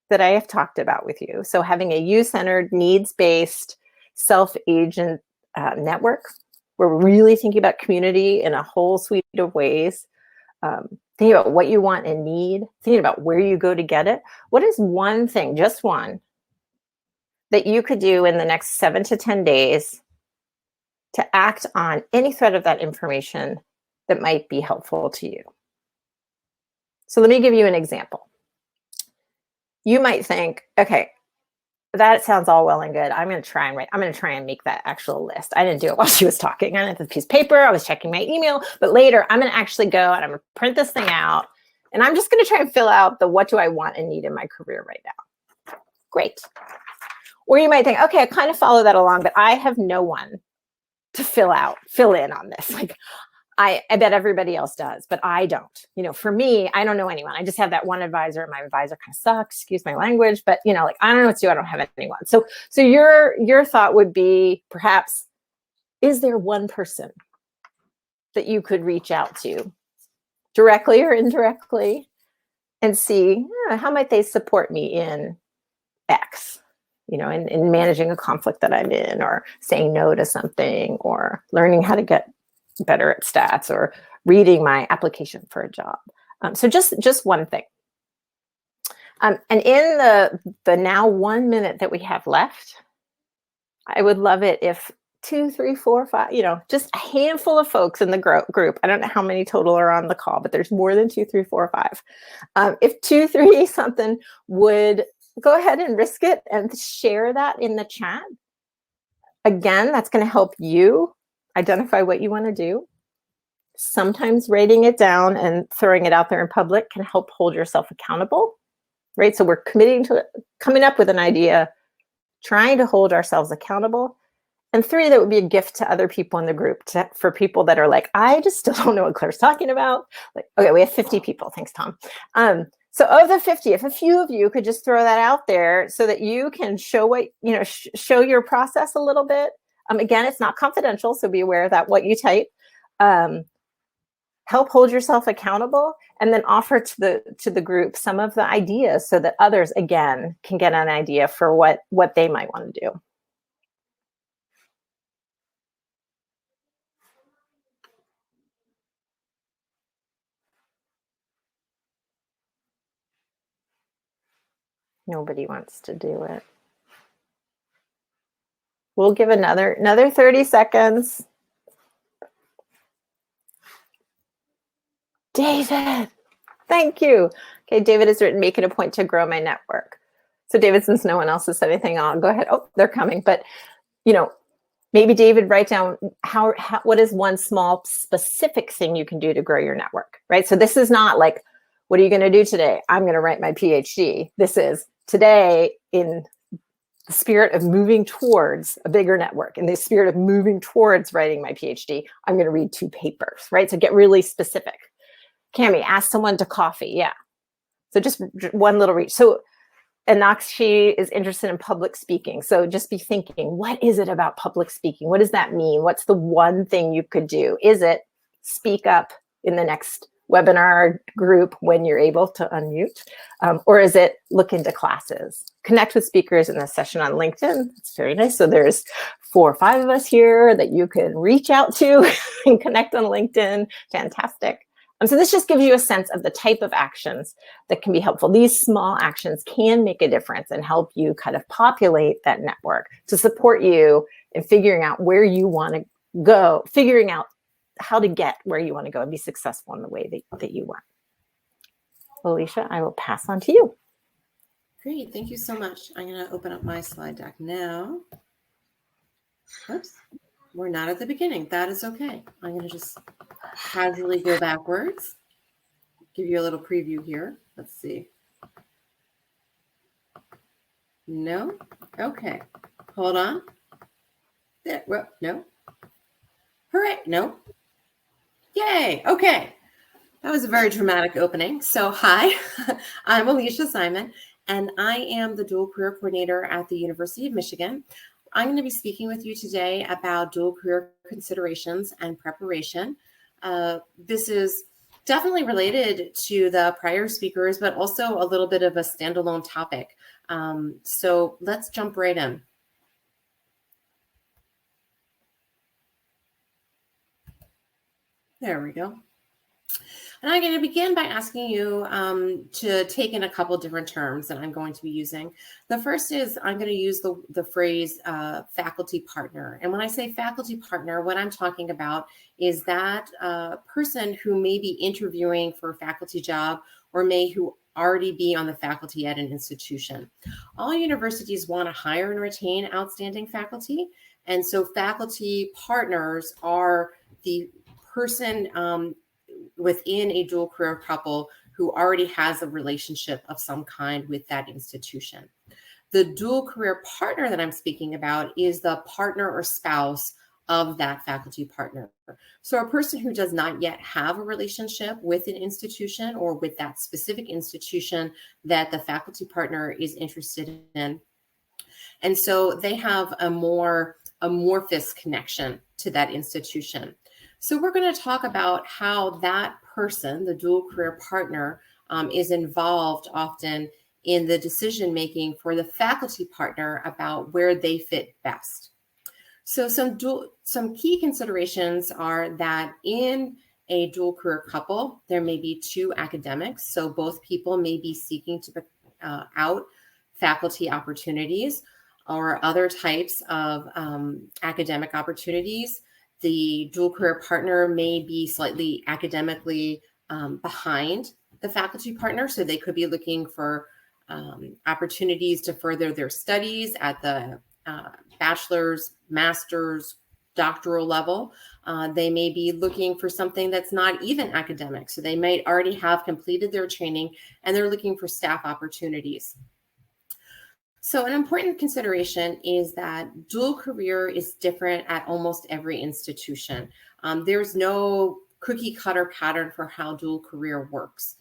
that I have talked about with you. So having a you-centered, needs-based, self-agent network, where we're really thinking about community in a whole suite of ways, thinking about what you want and need, thinking about where you go to get it. What is one thing, just one, that you could do in the next 7 to 10 days to act on any thread of that information that might be helpful to you? So let me give you an example. You might think, okay, that sounds all well and good. I'm going to try and make that actual list. I didn't do it while she was talking. I didn't have a piece of paper. I was checking my email, but later I'm going to actually go and I'm going to print this thing out, and I'm just going to try and fill out the what do I want and need in my career right now. Great. Or you might think, okay, I kind of follow that along, but I have no one to fill in on this. Like I bet everybody else does, but I don't. You know, for me, I don't know anyone. I just have that one advisor. My advisor kind of sucks, excuse my language, but you know, like I don't know what to do. I don't have anyone. So your thought would be perhaps, is there one person that you could reach out to directly or indirectly and see how might they support me in X? You know, in managing a conflict that I'm in, or saying no to something, or learning how to get better at stats, or reading my application for a job. So just one thing. And in the now 1 minute that we have left, I would love it if 2, 3, 4, 5, just a handful of folks in the group. I don't know how many total are on the call, but there's more than 2, 3, 4, 5. If 2, 3 something would go ahead and risk it and share that in the chat. Again, that's going to help you identify what you want to do. Sometimes writing it down and throwing it out there in public can help hold yourself accountable, right? So we're committing to coming up with an idea, trying to hold ourselves accountable. And 3, that would be a gift to other people in the group, for people that are like, I just still don't know what Claire's talking about. Like, okay, we have 50 people. Thanks, Tom. So of the 50, if a few of you could just throw that out there so that you can show what, show your process a little bit. Again, it's not confidential, so be aware that what you type. Help hold yourself accountable, and then offer to the group some of the ideas so that others, again, can get an idea for what they might want to do. Nobody wants to do it. We'll give another 30 seconds. David, thank you. Okay, David has written, make it a point to grow my network. So David, since no one else has said anything, I'll go ahead. Oh, they're coming. But, maybe David, write down what is one small specific thing you can do to grow your network, right? So this is not like, what are you going to do today? I'm going to write my PhD. This is today, in the spirit of moving towards a bigger network, in the spirit of moving towards writing my PhD, I'm going to read 2 papers, right? So get really specific. Camille, ask someone to coffee. Yeah. So just one little reach. So Anakshi is interested in public speaking. So just be thinking, what is it about public speaking? What does that mean? What's the one thing you could do? Is it speak up in the next webinar group when you're able to unmute? Or is it look into classes? Connect with speakers in the session on LinkedIn. It's very nice. So there's 4 or 5 of us here that you can reach out to and connect on LinkedIn. Fantastic. So this just gives you a sense of the type of actions that can be helpful. These small actions can make a difference and help you kind of populate that network to support you in figuring out where you want to go, figuring out how to get where you want to go and be successful in the way that you want. Alicia, I will pass on to you. Great, thank you so much. I'm going to open up my slide deck now. Oops, we're not at the beginning. That is okay. I'm going to just casually go backwards. Give you a little preview here. Let's see. No? Okay. Hold on. There. Well, no. Hooray. No. Yay. Okay. That was a very dramatic opening. So hi, I'm Alicia Simon, and I am the dual career coordinator at the University of Michigan. I'm going to be speaking with you today about dual career considerations and preparation. This is definitely related to the prior speakers, but also a little bit of a standalone topic. So let's jump right in. There we go. And I'm going to begin by asking you to take in a couple different terms that I'm going to be using. The first is I'm going to use the phrase faculty partner. And when I say faculty partner, what I'm talking about is that person who may be interviewing for a faculty job or who already be on the faculty at an institution. All universities want to hire and retain outstanding faculty. And so faculty partners are the person within a dual career couple who already has a relationship of some kind with that institution. The dual career partner that I'm speaking about is the partner or spouse of that faculty partner. So a person who does not yet have a relationship with an institution or with that specific institution that the faculty partner is interested in. And so they have a more amorphous connection to that institution. So we're going to talk about how that person, the dual career partner, is involved often in the decision-making for the faculty partner about where they fit best. So some key considerations are that in a dual career couple, there may be two academics. So both people may be seeking to out faculty opportunities or other types of academic opportunities. The dual career partner may be slightly academically behind the faculty partner. So they could be looking for opportunities to further their studies at the bachelor's, master's, doctoral level. They may be looking for something that's not even academic. So they might already have completed their training and they're looking for staff opportunities. So an important consideration is that dual career is different at almost every institution. There's no cookie cutter pattern for how dual career works.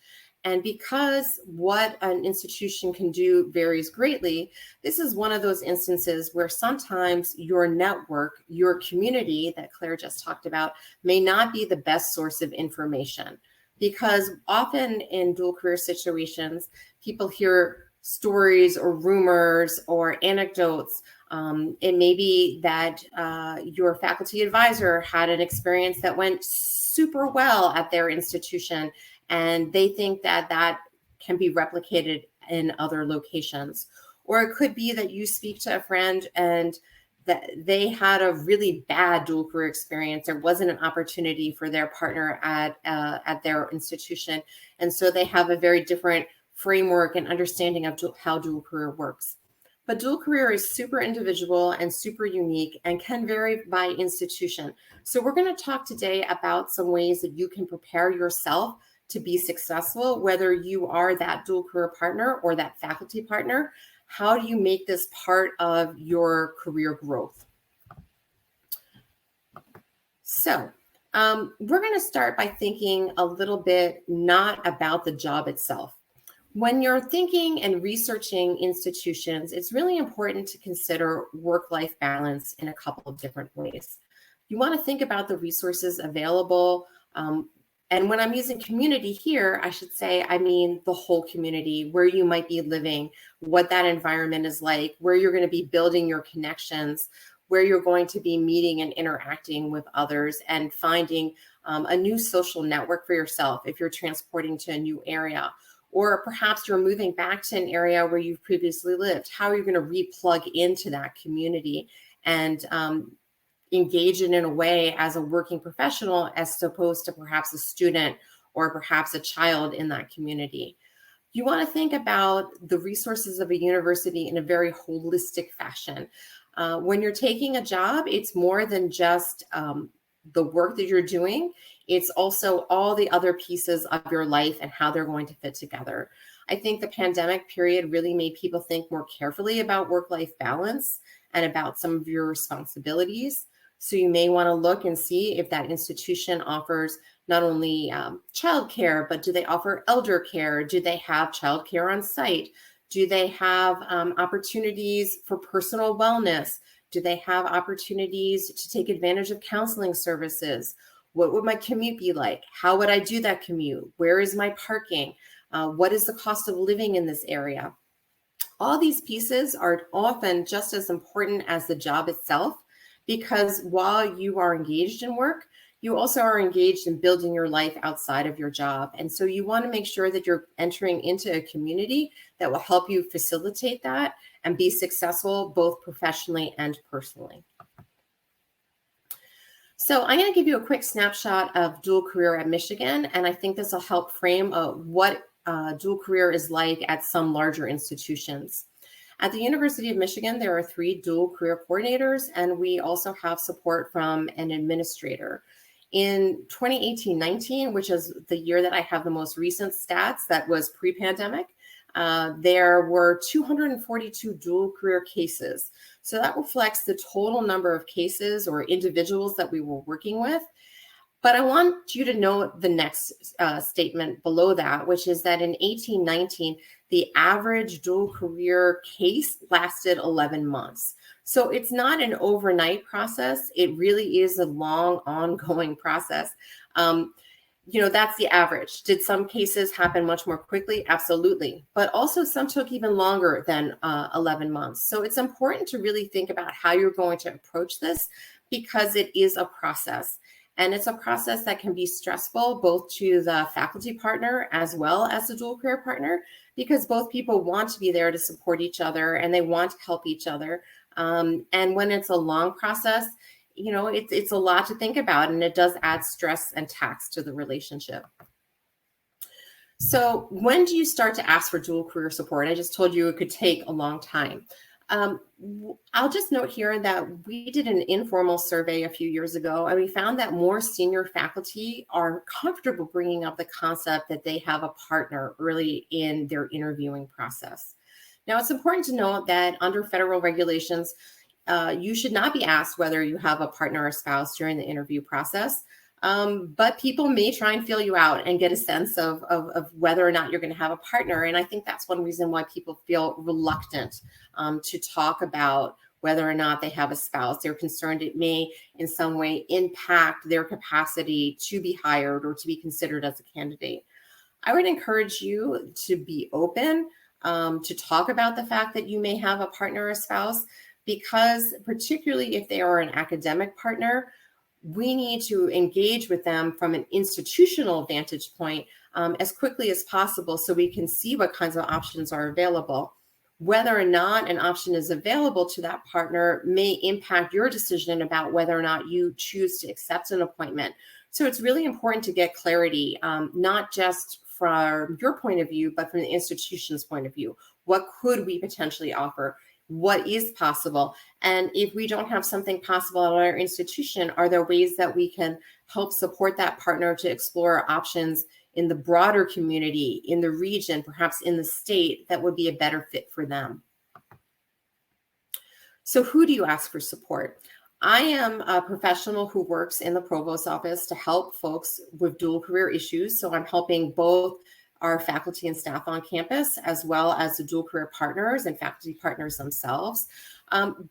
And because what an institution can do varies greatly, this is one of those instances where sometimes your network, your community that Claire just talked about, may not be the best source of information. Because often in dual career situations, people hear stories or rumors or anecdotes. It may be that your faculty advisor had an experience that went super well at their institution, and they think that that can be replicated in other locations. Or it could be that you speak to a friend and that they had a really bad dual career experience. There wasn't an opportunity for their partner at their institution. And so they have a very different framework and understanding of how dual career works. But dual career is super individual and super unique and can vary by institution. So we're going to talk today about some ways that you can prepare yourself to be successful, whether you are that dual career partner or that faculty partner. How do you make this part of your career growth? So we're going to start by thinking a little bit not about the job itself. When you're thinking and researching institutions, it's really important to consider work-life balance in a couple of different ways. You want to think about the resources available. And when I'm using community here, I should say, I mean the whole community, where you might be living, what that environment is like, where you're going to be building your connections, where you're going to be meeting and interacting with others and finding a new social network for yourself if you're transporting to a new area. Or perhaps you're moving back to an area where you've previously lived. How are you going to re-plug into that community and engage in a way as a working professional as opposed to perhaps a student or perhaps a child in that community? You want to think about the resources of a university in a very holistic fashion. When you're taking a job, it's more than just the work that you're doing. It's also all the other pieces of your life and how they're going to fit together. I think the pandemic period really made people think more carefully about work-life balance and about some of your responsibilities. So you may want to look and see if that institution offers not only childcare, but do they offer elder care? Do they have childcare on site? Do they have opportunities for personal wellness? Do they have opportunities to take advantage of counseling services? What would my commute be like? How would I do that commute? Where is my parking? What is the cost of living in this area? All these pieces are often just as important as the job itself, because while you are engaged in work, you also are engaged in building your life outside of your job. And so you want to make sure that you're entering into a community that will help you facilitate that and be successful both professionally and personally. So I'm going to give you a quick snapshot of dual career at Michigan, and I think this will help frame what dual career is like at some larger institutions. At the University of Michigan, there are 3 dual career coordinators, and we also have support from an administrator. In 2018-19, which is the year that I have the most recent stats, that was pre-pandemic, there were 242 dual career cases. So that reflects the total number of cases or individuals that we were working with. But I want you to note the next statement below that, which is that in 18-19, the average dual career case lasted 11 months. So it's not an overnight process. It really is a long, ongoing process. That's the average. Did some cases happen much more quickly? Absolutely. But also some took even longer than 11 months. So it's important to really think about how you're going to approach this, because it is a process. And it's a process that can be stressful both to the faculty partner as well as the dual career partner, because both people want to be there to support each other and they want to help each other. And when it's a long process, you know, it's a lot to think about, and it does add stress and tax to the relationship. So when do you start to ask for dual career support? I just told you it could take a long time. I'll just note here that we did an informal survey a few years ago, and we found that more senior faculty are comfortable bringing up the concept that they have a partner early in their interviewing process. Now, it's important to note that under federal regulations, you should not be asked whether you have a partner or spouse during the interview process. But people may try and feel you out and get a sense of whether or not you're going to have a partner. And I think that's one reason why people feel reluctant to talk about whether or not they have a spouse. They're concerned it may in some way impact their capacity to be hired or to be considered as a candidate. I would encourage you to be open to talk about the fact that you may have a partner or a spouse, because particularly if they are an academic partner, we need to engage with them from an institutional vantage point as quickly as possible so we can see what kinds of options are available. Whether or not an option is available to that partner may impact your decision about whether or not you choose to accept an appointment. So it's really important to get clarity, not just from your point of view, but from the institution's point of view. What could we potentially offer? What is possible? And if we don't have something possible at our institution, are there ways that we can help support that partner to explore options in the broader community, in the region, perhaps in the state, that would be a better fit for them? So who do you ask for support? I am a professional who works in the Provost's office to help folks with dual career issues. So I'm helping both our faculty and staff on campus, as well as the dual career partners and faculty partners themselves.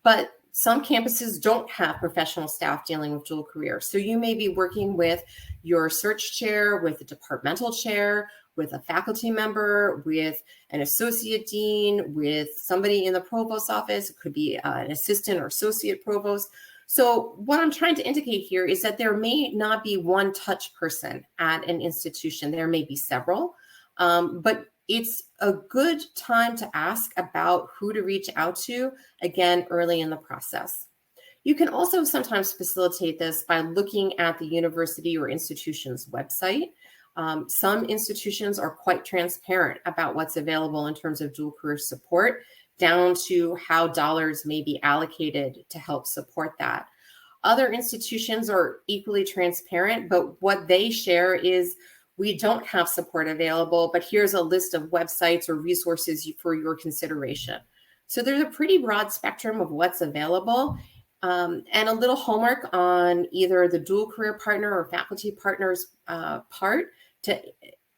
But some campuses don't have professional staff dealing with dual career. So you may be working with your search chair, with a departmental chair, with a faculty member, with an associate dean, with somebody in the provost's office. It could be an assistant or associate provost. So what I'm trying to indicate here is that there may not be one touch person at an institution. There may be several. But it's a good time to ask about who to reach out to, again, early in the process. You can also sometimes facilitate this by looking at the university or institution's website. Some institutions are quite transparent about what's available in terms of dual career support, down to how dollars may be allocated to help support that. Other institutions are equally transparent, but what they share is, we don't have support available, but here's a list of websites or resources for your consideration. So there's a pretty broad spectrum of what's available, and a little homework on either the dual career partner or faculty partner's part to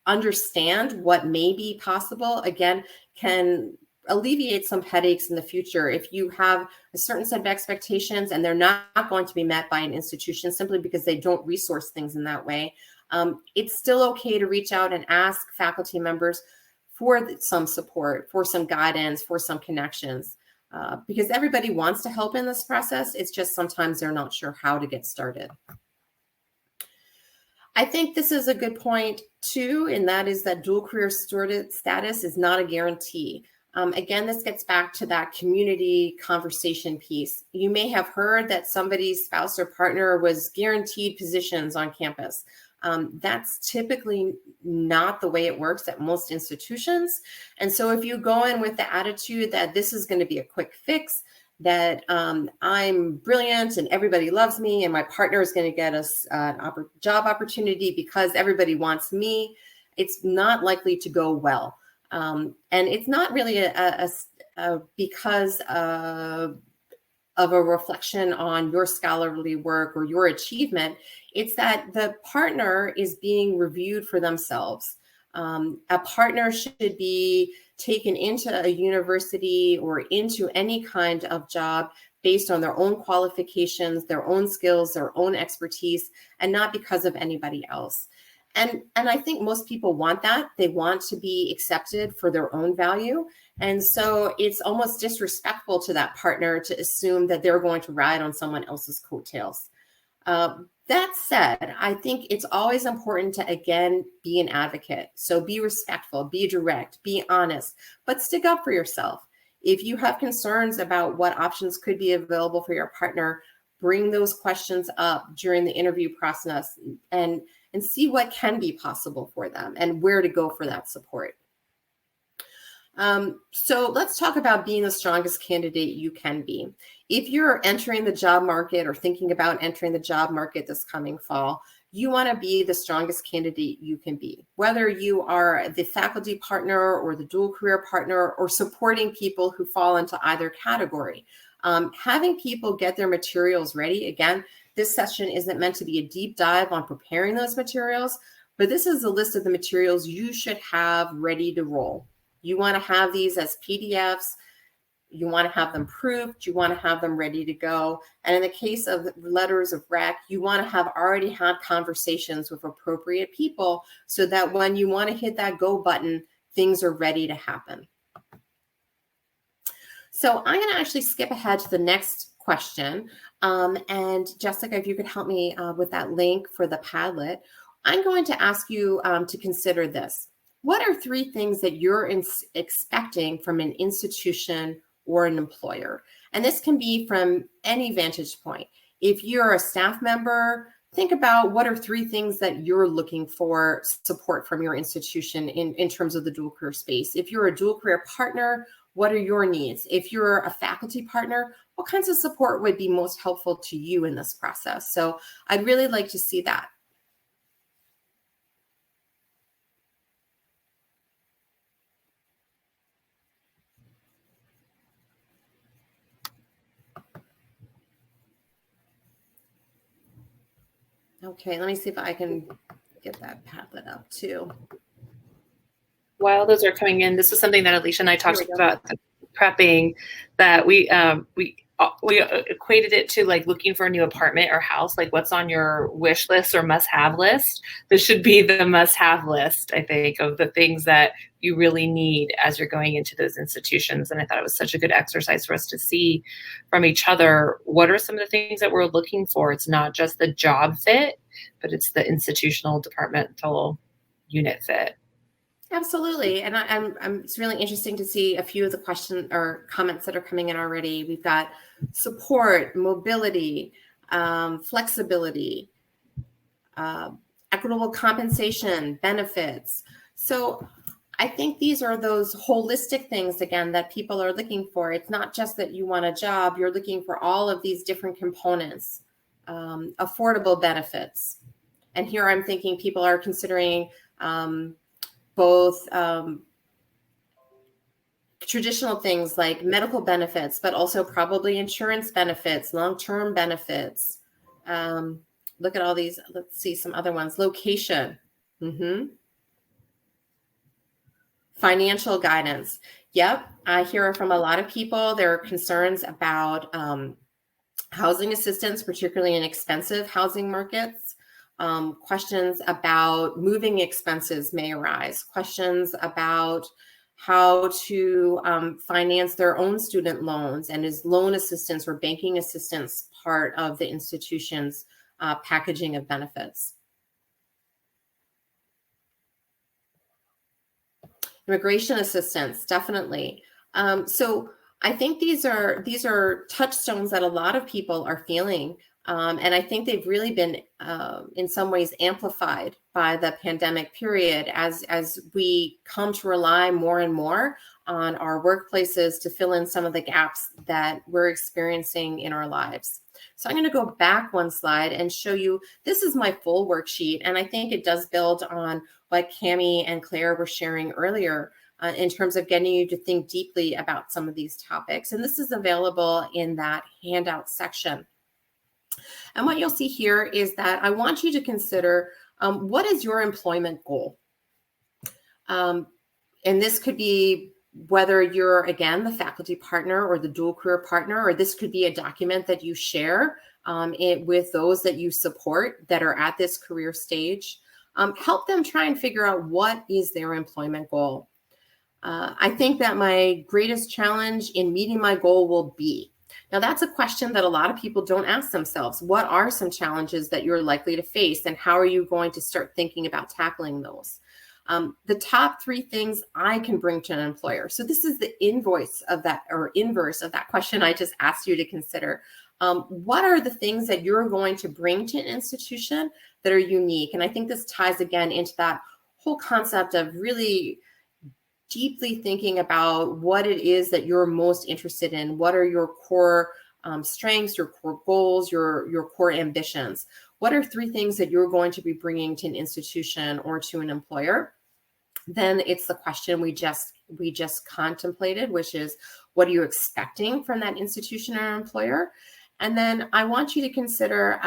understand what may be possible, again, can alleviate some headaches in the future. If you have a certain set of expectations and they're not going to be met by an institution simply because they don't resource things in that way, it's still okay to reach out and ask faculty members for some support, for some guidance, for some connections, because everybody wants to help in this process. It's just sometimes they're not sure how to get started. I think this is a good point too, and that is that dual career status is not a guarantee. Again, this gets back to that community conversation piece. You may have heard that somebody's spouse or partner was guaranteed positions on campus. That's typically not the way it works at most institutions. And so if you go in with the attitude that this is going to be a quick fix, that I'm brilliant and everybody loves me and my partner is going to get us a job opportunity because everybody wants me, it's not likely to go well. And it's not really because of a reflection on your scholarly work or your achievement. It's that the partner is being reviewed for themselves. A partner should be taken into a university or into any kind of job based on their own qualifications, their own skills, their own expertise, and not because of anybody else. And I think most people want that. They want to be accepted for their own value. And so it's almost disrespectful to that partner to assume that they're going to ride on someone else's coattails. That said, I think it's always important to, again, be an advocate. So be respectful, be direct, be honest, but stick up for yourself. If you have concerns about what options could be available for your partner, bring those questions up during the interview process and see what can be possible for them and where to go for that support. So let's talk about being the strongest candidate you can be. If you're entering the job market or thinking about entering the job market this coming fall, you want to be the strongest candidate you can be, whether you are the faculty partner or the dual career partner or supporting people who fall into either category. Having people get their materials ready. Again, this session isn't meant to be a deep dive on preparing those materials, but this is a list of the materials you should have ready to roll. You want to have these as PDFs. You want to have them proofed. You want to have them ready to go. And in the case of letters of rec, you want to have already had conversations with appropriate people so that when you want to hit that go button, things are ready to happen. So I'm going to actually skip ahead to the next question. And Jessica, if you could help me with that link for the Padlet, I'm going to ask you to consider this. What are 3 things that you're expecting from an institution or an employer? And this can be from any vantage point. If you're a staff member, think about what are 3 things that you're looking for support from your institution in terms of the dual career space. If you're a dual career partner, what are your needs? If you're a faculty partner, what kinds of support would be most helpful to you in this process? So I'd really like to see that. Okay, let me see if I can get that Padlet up too. While those are coming in, this is something that Alicia and I talked about prepping, that we equated it to like looking for a new apartment or house, like what's on your wish list or must-have list. This should be the must-have list, I think, of the things that you really need as you're going into those institutions. And I thought it was such a good exercise for us to see from each other, what are some of the things that we're looking for? It's not just the job fit, but it's the institutional, departmental unit fit. Absolutely. And it's really interesting to see a few of the questions or comments that are coming in already. We've got support, mobility, flexibility, equitable compensation, benefits. So I think these are those holistic things, again, that people are looking for. It's not just that you want a job, you're looking for all of these different components, affordable benefits. And here I'm thinking people are considering both traditional things like medical benefits, but also probably insurance benefits, long-term benefits. Look at all these. Let's see some other ones. Location. Financial guidance. Yep, I hear from a lot of people. There are concerns about housing assistance, particularly in expensive housing markets. Questions about moving expenses may arise. Questions about how to finance their own student loans, and is loan assistance or banking assistance part of the institution's packaging of benefits. Immigration assistance, definitely. So I think these are touchstones that a lot of people are feeling. And I think they've really been, in some ways, amplified by the pandemic period as we come to rely more and more on our workplaces to fill in some of the gaps that we're experiencing in our lives. So I'm going to go back one slide and show you, this is my full worksheet. And I think it does build on what Camille and Claire were sharing earlier in terms of getting you to think deeply about some of these topics. And this is available in that handout section. And what you'll see here is that I want you to consider what is your employment goal? And this could be whether you're, again, the faculty partner or the dual career partner, or this could be a document that you share with those that you support that are at this career stage. Help them try and figure out what is their employment goal. I think that my greatest challenge in meeting my goal will be Now, that's a question that a lot of people don't ask themselves. What are some challenges that you're likely to face, and how are you going to start thinking about tackling those? The top 3 things I can bring to an employer. So this is the inverse of that question I just asked you to consider. What are the things that you're going to bring to an institution that are unique? And I think this ties again into that whole concept of really deeply thinking about what it is that you're most interested in. What are your core strengths, your core goals, your core ambitions? What are 3 things that you're going to be bringing to an institution or to an employer? Then it's the question we just contemplated, which is, what are you expecting from that institution or employer? And then I want you to consider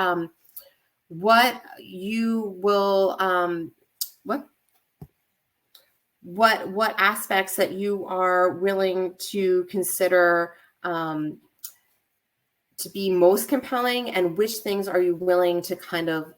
what you will, what aspects that you are willing to consider to be most compelling, and which things are you willing to kind of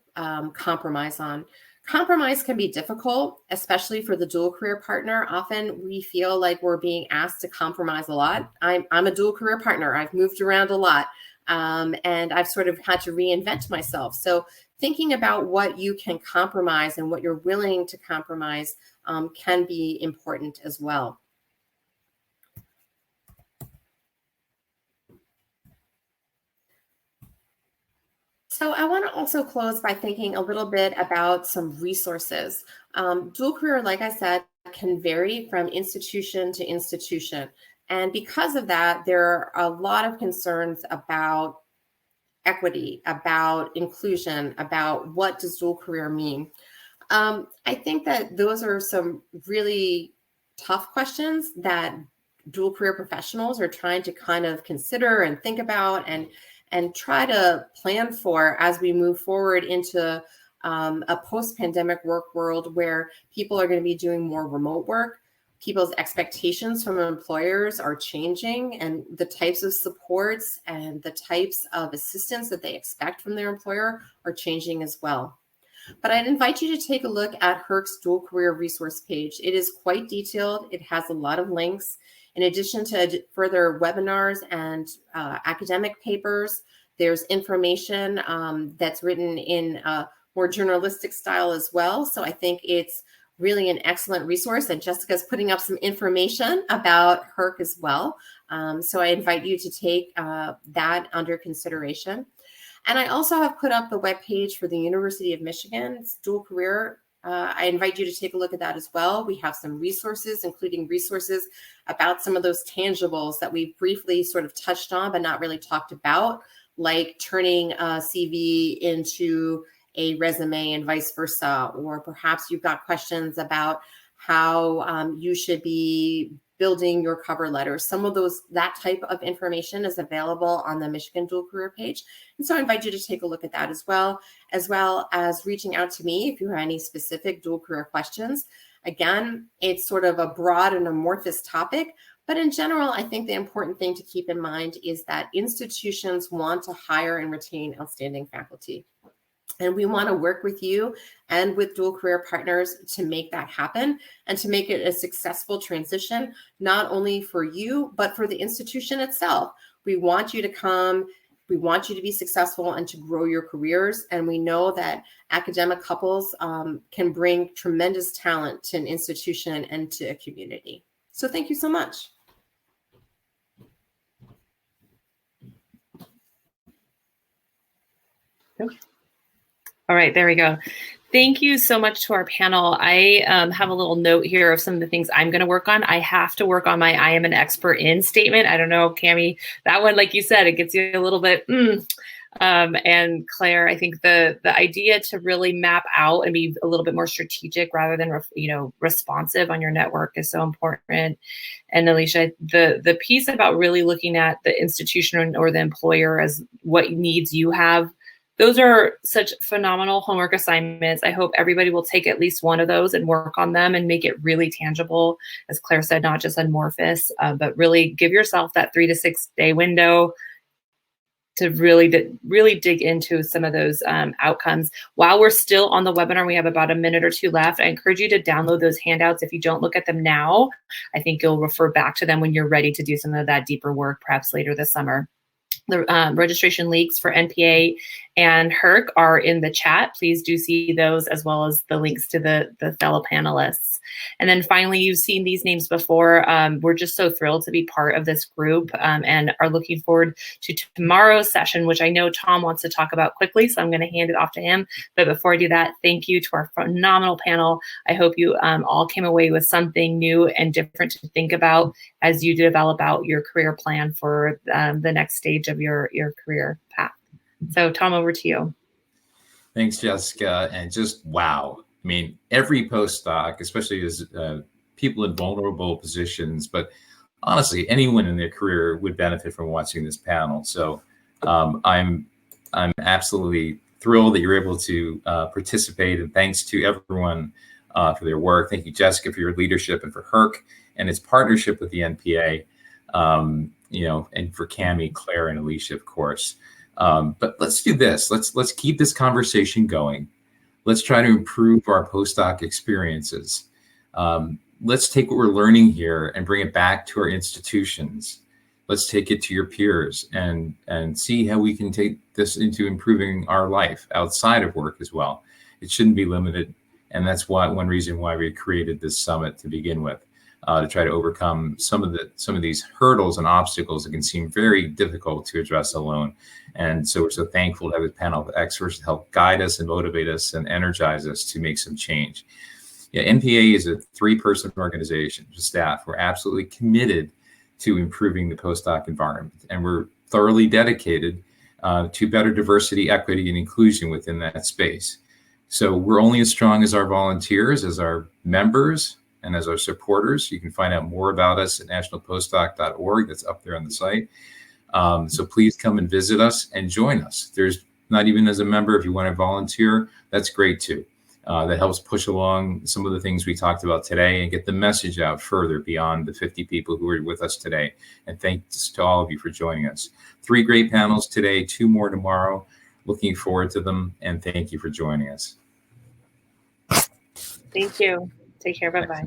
compromise on. Compromise can be difficult, especially for the dual career partner. Often we feel like we're being asked to compromise a lot. I'm a dual career partner. I've moved around a lot, and I've sort of had to reinvent myself. So thinking about what you can compromise and what you're willing to compromise can be important as well. So I want to also close by thinking a little bit about some resources. Dual career, like I said, can vary from institution to institution. And because of that, there are a lot of concerns about equity, about inclusion, about what does dual career mean. I think that those are some really tough questions that dual career professionals are trying to kind of consider and think about and try to plan for as we move forward into a post-pandemic work world where people are going to be doing more remote work. People's expectations from employers are changing, and the types of supports and the types of assistance that they expect from their employer are changing as well. But I'd invite you to take a look at HERC's dual career resource page. It is quite detailed. It has a lot of links. In addition to further webinars and academic papers, there's information that's written in a more journalistic style as well. So I think it's really an excellent resource, and Jessica's putting up some information about HERC as well. So I invite you to take that under consideration. And I also have put up the webpage for the University of Michigan's dual career. I invite you to take a look at that as well. We have some resources, including resources about some of those tangibles that we've briefly sort of touched on, but not really talked about, like turning a CV into a resume and vice versa, or perhaps you've got questions about how you should be building your cover letter. Some of that type of information is available on the Michigan Dual Career page. And so I invite you to take a look at that as well as reaching out to me if you have any specific dual career questions. Again, it's sort of a broad and amorphous topic, but in general, I think the important thing to keep in mind is that institutions want to hire and retain outstanding faculty. And we want to work with you and with dual career partners to make that happen and to make it a successful transition, not only for you, but for the institution itself. We want you to come, we want you to be successful and to grow your careers. And we know that academic couples can bring tremendous talent to an institution and to a community. So thank you so much. All right, there we go. Thank you so much to our panel. I have a little note here of some of the things I'm going to work on. I have to work on my I am an expert in statement. I don't know, Camille, that one, like you said, it gets you a little bit, and Claire, I think the idea to really map out and be a little bit more strategic rather than, responsive on your network is so important. And Alicia, the piece about really looking at the institution or the employer as what needs you have, those are such phenomenal homework assignments. I hope everybody will take at least one of those and work on them and make it really tangible. As Claire said, not just amorphous, but really give yourself that 3 to 6 day window to really dig into some of those outcomes. While we're still on the webinar, we have about a minute or two left. I encourage you to download those handouts. If you don't look at them now, I think you'll refer back to them when you're ready to do some of that deeper work, perhaps later this summer. The registration links for NPA and HERC are in the chat. Please do see those, as well as the links to the fellow panelists. And then finally, you've seen these names before. We're just so thrilled to be part of this group and are looking forward to tomorrow's session, which I know Tom wants to talk about quickly, so I'm going to hand it off to him. But before I do that, thank you to our phenomenal panel. I hope you all came away with something new and different to think about as you develop out your career plan for the next stage of your career path. So Tom, over to you. Thanks, Jessica. And just wow. I mean, every postdoc, especially as people in vulnerable positions, but honestly, anyone in their career would benefit from watching this panel. So I'm absolutely thrilled that you're able to participate, and thanks to everyone for their work. Thank you, Jessica, for your leadership, and for HERC and its partnership with the NPA, and for Camille, Claire, and Alicia, of course. But let's do this. Let's keep this conversation going. Let's try to improve our postdoc experiences. Let's take what we're learning here and bring it back to our institutions. Let's take it to your peers and see how we can take this into improving our life outside of work as well. It shouldn't be limited. And that's one reason why we created this summit to begin with, to try to overcome some of these hurdles and obstacles that can seem very difficult to address alone. And so we're so thankful to have this panel of experts to help guide us and motivate us and energize us to make some change. Yeah, NPA is a 3-person organization, just staff. We're absolutely committed to improving the postdoc environment, and we're thoroughly dedicated to better diversity, equity, and inclusion within that space. So we're only as strong as our volunteers, as our members, and as our supporters. You can find out more about us at nationalpostdoc.org. That's up there on the site. So please come and visit us and join us. There's not even as a member, if you want to volunteer, that's great too. That helps push along some of the things we talked about today and get the message out further beyond the 50 people who are with us today. And thanks to all of you for joining us. 3 great panels today, 2 more tomorrow. Looking forward to them, and thank you for joining us. Thank you. Take care. Bye-bye.